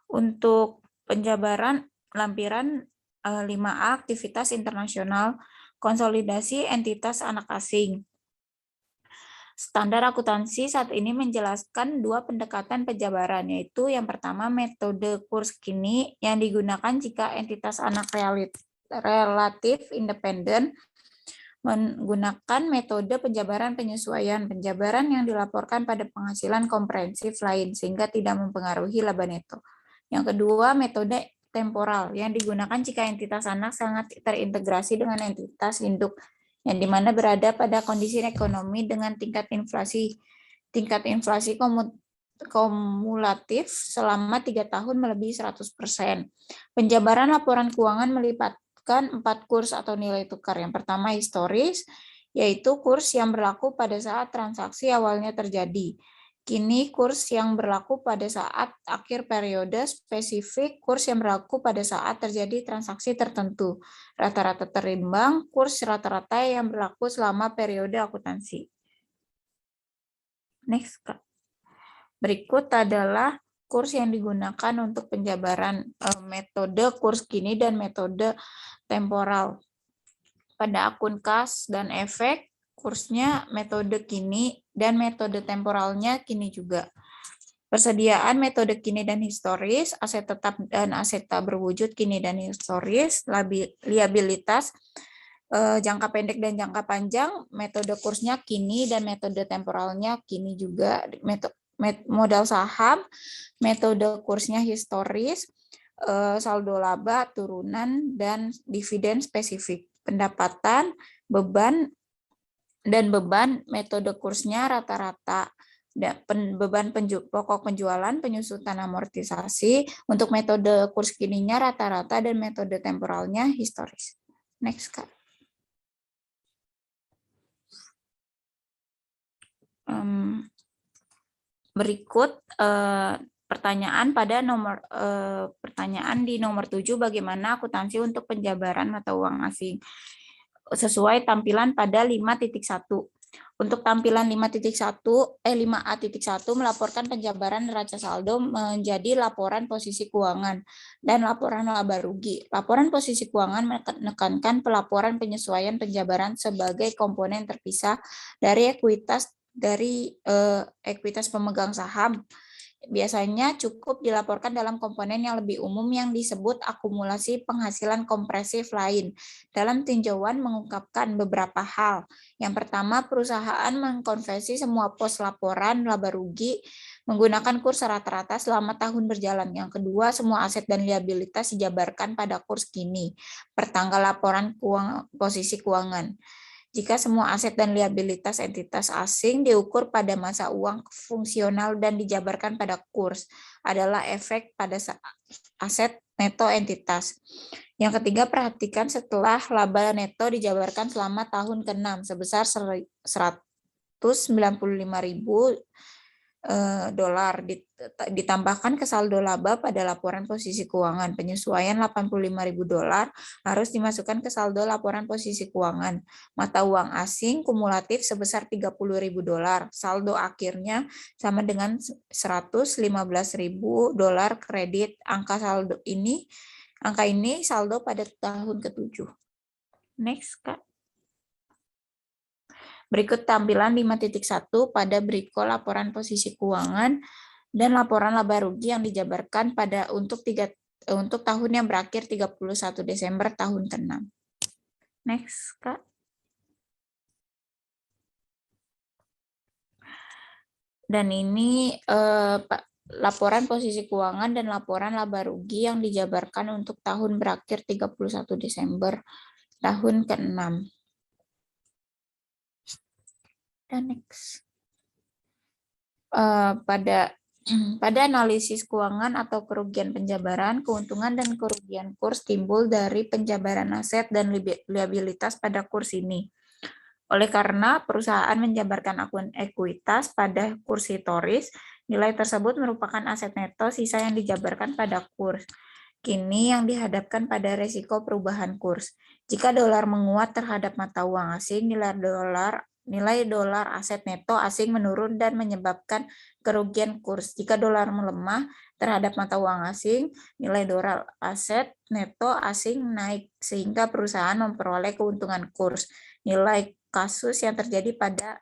Untuk penjabaran lampiran 5A aktivitas internasional, konsolidasi entitas anak asing. Standar akuntansi saat ini menjelaskan dua pendekatan penjabaran, yaitu yang pertama metode kurs kini yang digunakan jika entitas anak relatif independen menggunakan metode penjabaran penyesuaian penjabaran yang dilaporkan pada penghasilan komprehensif lain sehingga tidak mempengaruhi laba neto. Yang kedua, metode temporal yang digunakan jika entitas anak sangat terintegrasi dengan entitas induk yang dimana berada pada kondisi ekonomi dengan tingkat inflasi kumulatif selama 3 tahun melebihi 100%. Penjabaran laporan keuangan melibatkan 4 kurs atau nilai tukar. Yang pertama historis, yaitu kurs yang berlaku pada saat transaksi awalnya terjadi. Kini kurs yang berlaku pada saat akhir periode, spesifik kurs yang berlaku pada saat terjadi transaksi tertentu. Rata-rata terimbang, kurs rata-rata yang berlaku selama periode akuntansi. Next, Kak. Berikut adalah kurs yang digunakan untuk penjabaran metode kurs kini dan metode temporal. Pada akun kas dan efek, kursnya metode kini dan metode temporalnya kini juga. Persediaan metode kini dan historis, aset tetap dan aset tak berwujud kini dan historis, liabilitas jangka pendek dan jangka panjang, metode kursnya kini dan metode temporalnya kini juga. Modal saham, metode kursnya historis, saldo laba, turunan, dan dividen spesifik. Pendapatan, beban, metode kursnya rata-rata. Beban pokok penjualan, penyusutan amortisasi. Untuk metode kurs kininya rata-rata dan metode temporalnya historis. Next, Kak. Berikut pertanyaan pertanyaan di nomor 7, bagaimana akuntansi untuk penjabaran mata uang asing sesuai tampilan pada 5.1. Untuk tampilan 5A.1 melaporkan penjabaran neraca saldo menjadi laporan posisi keuangan dan laporan laba rugi. Laporan posisi keuangan menekankan pelaporan penyesuaian penjabaran sebagai komponen terpisah dari ekuitas pemegang saham biasanya cukup dilaporkan dalam komponen yang lebih umum yang disebut akumulasi penghasilan kompresif lain. Dalam tinjauan mengungkapkan beberapa hal. Yang pertama, perusahaan mengkonversi semua pos laporan laba rugi menggunakan kurs rata-rata selama tahun berjalan. Yang kedua, semua aset dan liabilitas dijabarkan pada kurs kini pertanggal laporan posisi keuangan. Jika semua aset dan liabilitas entitas asing diukur pada masa uang fungsional dan dijabarkan pada kurs, adalah efek pada aset neto entitas. Yang ketiga, perhatikan setelah laba neto dijabarkan selama tahun ke-6 sebesar 195.000 dolar ditambahkan ke saldo laba pada laporan posisi keuangan. Penyesuaian 85.000 dolar harus dimasukkan ke saldo laporan posisi keuangan. Mata uang asing kumulatif sebesar 30.000 dolar. Saldo akhirnya sama dengan 115.000 dolar kredit. Angka ini saldo pada tahun ke-7. Next, Kak. Berikut tampilan 5.1 pada beriko laporan posisi keuangan dan laporan laba rugi yang dijabarkan untuk tahun yang berakhir 31 Desember tahun ke-6. Next, Kak. Dan ini laporan posisi keuangan dan laporan laba rugi yang dijabarkan untuk tahun berakhir 31 Desember tahun ke-6. Dan next. Pada analisis keuangan atau kerugian penjabaran, keuntungan dan kerugian kurs timbul dari penjabaran aset dan liabilitas pada kurs ini. Oleh karena perusahaan menjabarkan akun ekuitas pada kurs historis, nilai tersebut merupakan aset neto sisa yang dijabarkan pada kurs. Kini yang dihadapkan pada resiko perubahan kurs. Jika dolar menguat terhadap mata uang asing, nilai dolar aset neto asing menurun dan menyebabkan kerugian kurs. Jika dolar melemah terhadap mata uang asing, nilai dolar aset neto asing naik sehingga perusahaan memperoleh keuntungan kurs. Nilai kasus yang terjadi pada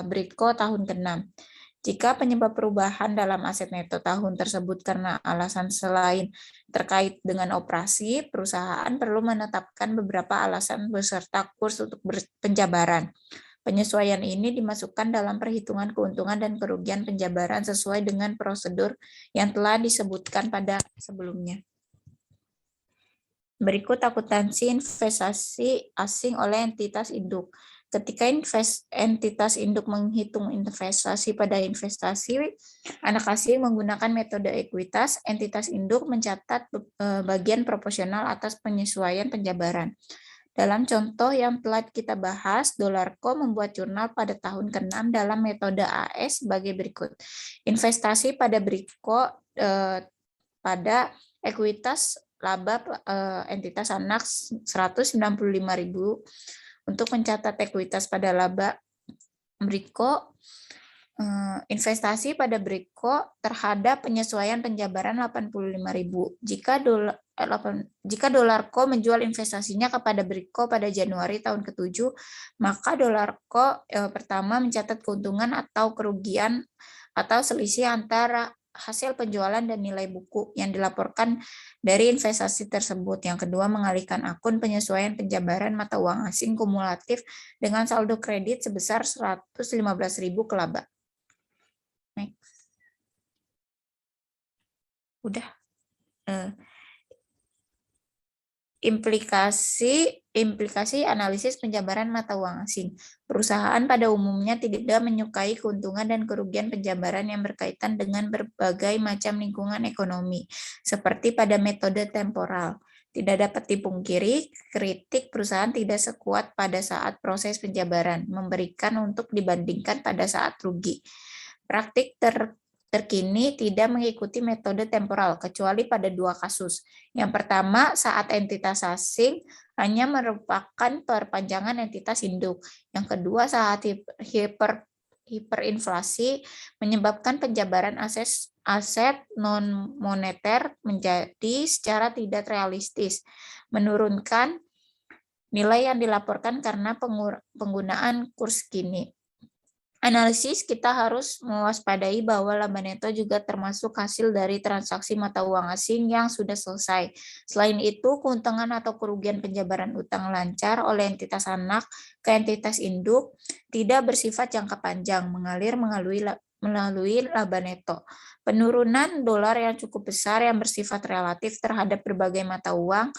beriko tahun ke-6. Jika penyebab perubahan dalam aset neto tahun tersebut karena alasan selain terkait dengan operasi, perusahaan perlu menetapkan beberapa alasan beserta kurs untuk penjabaran. Penyesuaian ini dimasukkan dalam perhitungan keuntungan dan kerugian penjabaran sesuai dengan prosedur yang telah disebutkan pada sebelumnya. Berikut akuntansi investasi asing oleh entitas induk. Ketika entitas induk menghitung investasi pada investasi anak asing menggunakan metode ekuitas, entitas induk mencatat bagian proporsional atas penyesuaian penjabaran. Dalam contoh yang telah kita bahas, Dolarco membuat jurnal pada tahun ke-6 dalam metode AS sebagai berikut. Investasi pada beriko pada ekuitas laba entitas anak 195.000 untuk mencatat ekuitas pada laba beriko. Investasi pada beriko terhadap penyesuaian penjabaran 85.000. Jika Dolarco menjual investasinya kepada beriko pada Januari tahun ke-7, maka Dolarco pertama mencatat keuntungan atau kerugian atau selisih antara hasil penjualan dan nilai buku yang dilaporkan dari investasi tersebut. Yang kedua, mengalihkan akun penyesuaian penjabaran mata uang asing kumulatif dengan saldo kredit sebesar 115.000 ke laba. Next. Udah. Implikasi analisis penjabaran mata uang asing. Perusahaan pada umumnya tidak menyukai keuntungan dan kerugian penjabaran yang berkaitan dengan berbagai macam lingkungan ekonomi, seperti pada metode temporal. Tidak dapat dipungkiri, kritik perusahaan tidak sekuat pada saat proses penjabaran, memberikan untuk dibandingkan pada saat rugi. Praktik terkini tidak mengikuti metode temporal, kecuali pada dua kasus. Yang pertama, saat entitas asing hanya merupakan perpanjangan entitas induk. Yang kedua, saat hiperinflasi menyebabkan penjabaran aset non-moneter menjadi secara tidak realistis, menurunkan nilai yang dilaporkan karena penggunaan kurs kini. Analisis kita harus mewaspadai bahwa laba neto juga termasuk hasil dari transaksi mata uang asing yang sudah selesai. Selain itu, keuntungan atau kerugian penjabaran utang lancar oleh entitas anak ke entitas induk tidak bersifat jangka panjang, mengalir melalui laba neto. Penurunan dolar yang cukup besar yang bersifat relatif terhadap berbagai mata uang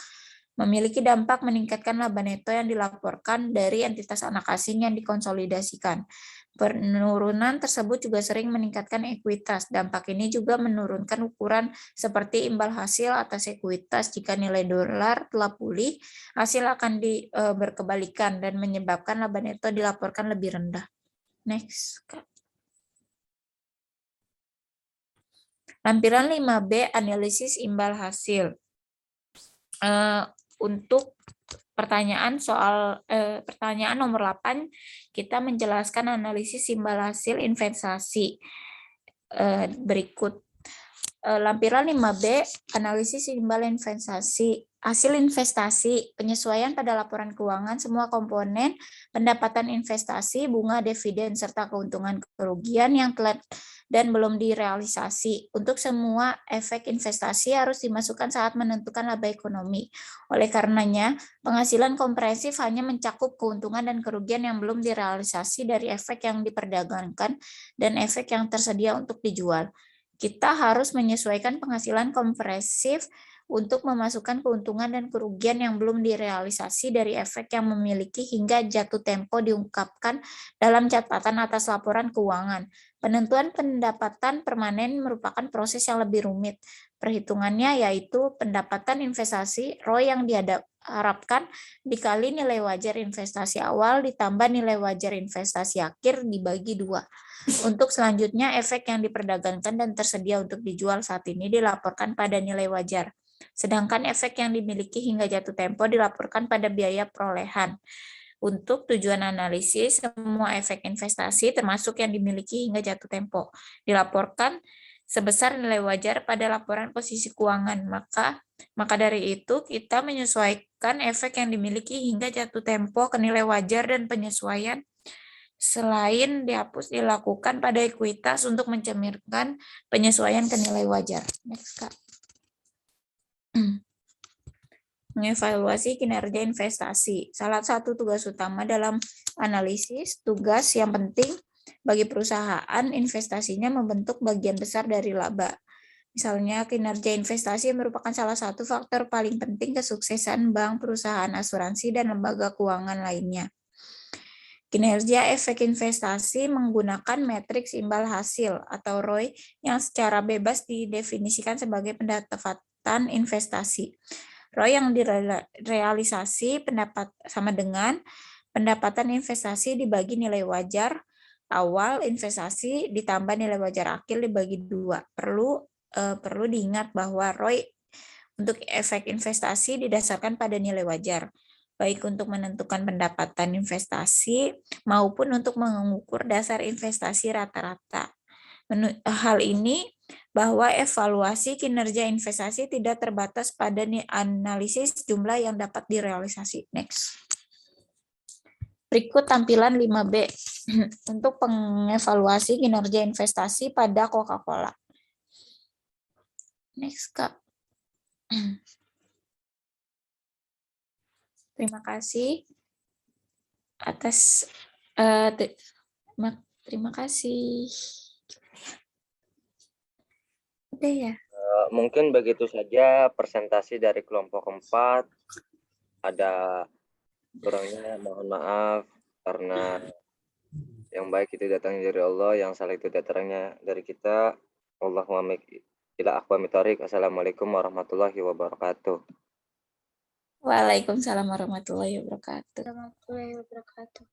memiliki dampak meningkatkan laba neto yang dilaporkan dari entitas anak asing yang dikonsolidasikan. Penurunan tersebut juga sering meningkatkan ekuitas. Dampak ini juga menurunkan ukuran seperti imbal hasil atas ekuitas. Jika nilai dolar telah pulih, hasil akan berkebalikan dan menyebabkan laba neto dilaporkan lebih rendah. Next. Lampiran 5B, analisis imbal hasil. Untuk pertanyaan nomor 8, kita menjelaskan analisis imbal hasil investasi. Berikut. Lampiran 5B, analisis imbal investasi. Hasil investasi, penyesuaian pada laporan keuangan semua komponen, pendapatan investasi, bunga dividen, serta keuntungan kerugian yang telah dan belum direalisasi. Untuk semua efek investasi harus dimasukkan saat menentukan laba ekonomi. Oleh karenanya, penghasilan komprehensif hanya mencakup keuntungan dan kerugian yang belum direalisasi dari efek yang diperdagangkan dan efek yang tersedia untuk dijual. Kita harus menyesuaikan penghasilan komprehensif untuk memasukkan keuntungan dan kerugian yang belum direalisasi dari efek yang memiliki hingga jatuh tempo diungkapkan dalam catatan atas laporan keuangan. Penentuan pendapatan permanen merupakan proses yang lebih rumit. Perhitungannya yaitu pendapatan investasi ROI yang diharapkan dikali nilai wajar investasi awal ditambah nilai wajar investasi akhir dibagi 2. Untuk selanjutnya, efek yang diperdagangkan dan tersedia untuk dijual saat ini dilaporkan pada nilai wajar. Sedangkan efek yang dimiliki hingga jatuh tempo dilaporkan pada biaya perolehan. Untuk tujuan analisis, semua efek investasi termasuk yang dimiliki hingga jatuh tempo dilaporkan sebesar nilai wajar pada laporan posisi keuangan. Maka dari itu, kita menyesuaikan efek yang dimiliki hingga jatuh tempo ke nilai wajar dan penyesuaian selain dihapus dilakukan pada ekuitas untuk mencerminkan penyesuaian ke nilai wajar. Next, Kak. Mengevaluasi kinerja investasi. Salah satu tugas utama dalam analisis, tugas yang penting bagi perusahaan investasinya membentuk bagian besar dari laba. Misalnya, kinerja investasi merupakan salah satu faktor paling penting kesuksesan bank, perusahaan asuransi, dan lembaga keuangan lainnya. Kinerja efek investasi menggunakan matriks imbal hasil atau ROI yang secara bebas didefinisikan sebagai pendapatan investasi. ROI yang direalisasi sama dengan pendapatan investasi dibagi nilai wajar awal investasi ditambah nilai wajar akhir dibagi 2. Perlu diingat bahwa ROI untuk efek investasi didasarkan pada nilai wajar, baik untuk menentukan pendapatan investasi maupun untuk mengukur dasar investasi rata-rata. Hal ini bahwa evaluasi kinerja investasi tidak terbatas pada analisis jumlah yang dapat direalisasi. Next. Berikut tampilan 5B untuk pengevaluasi kinerja investasi pada Coca-Cola. Next, Kak. Terima kasih atas terima kasih. Udah ya. Mungkin begitu saja presentasi dari kelompok 4. Ada kurangnya mohon maaf karena yang baik itu datangnya dari Allah, yang salah itu datangnya dari kita. Allahumma ila aqwamit thoriq. Assalamualaikum warahmatullahi wabarakatuh. Waalaikumsalam warahmatullahi wabarakatuh. Warahmatullahi wabarakatuh.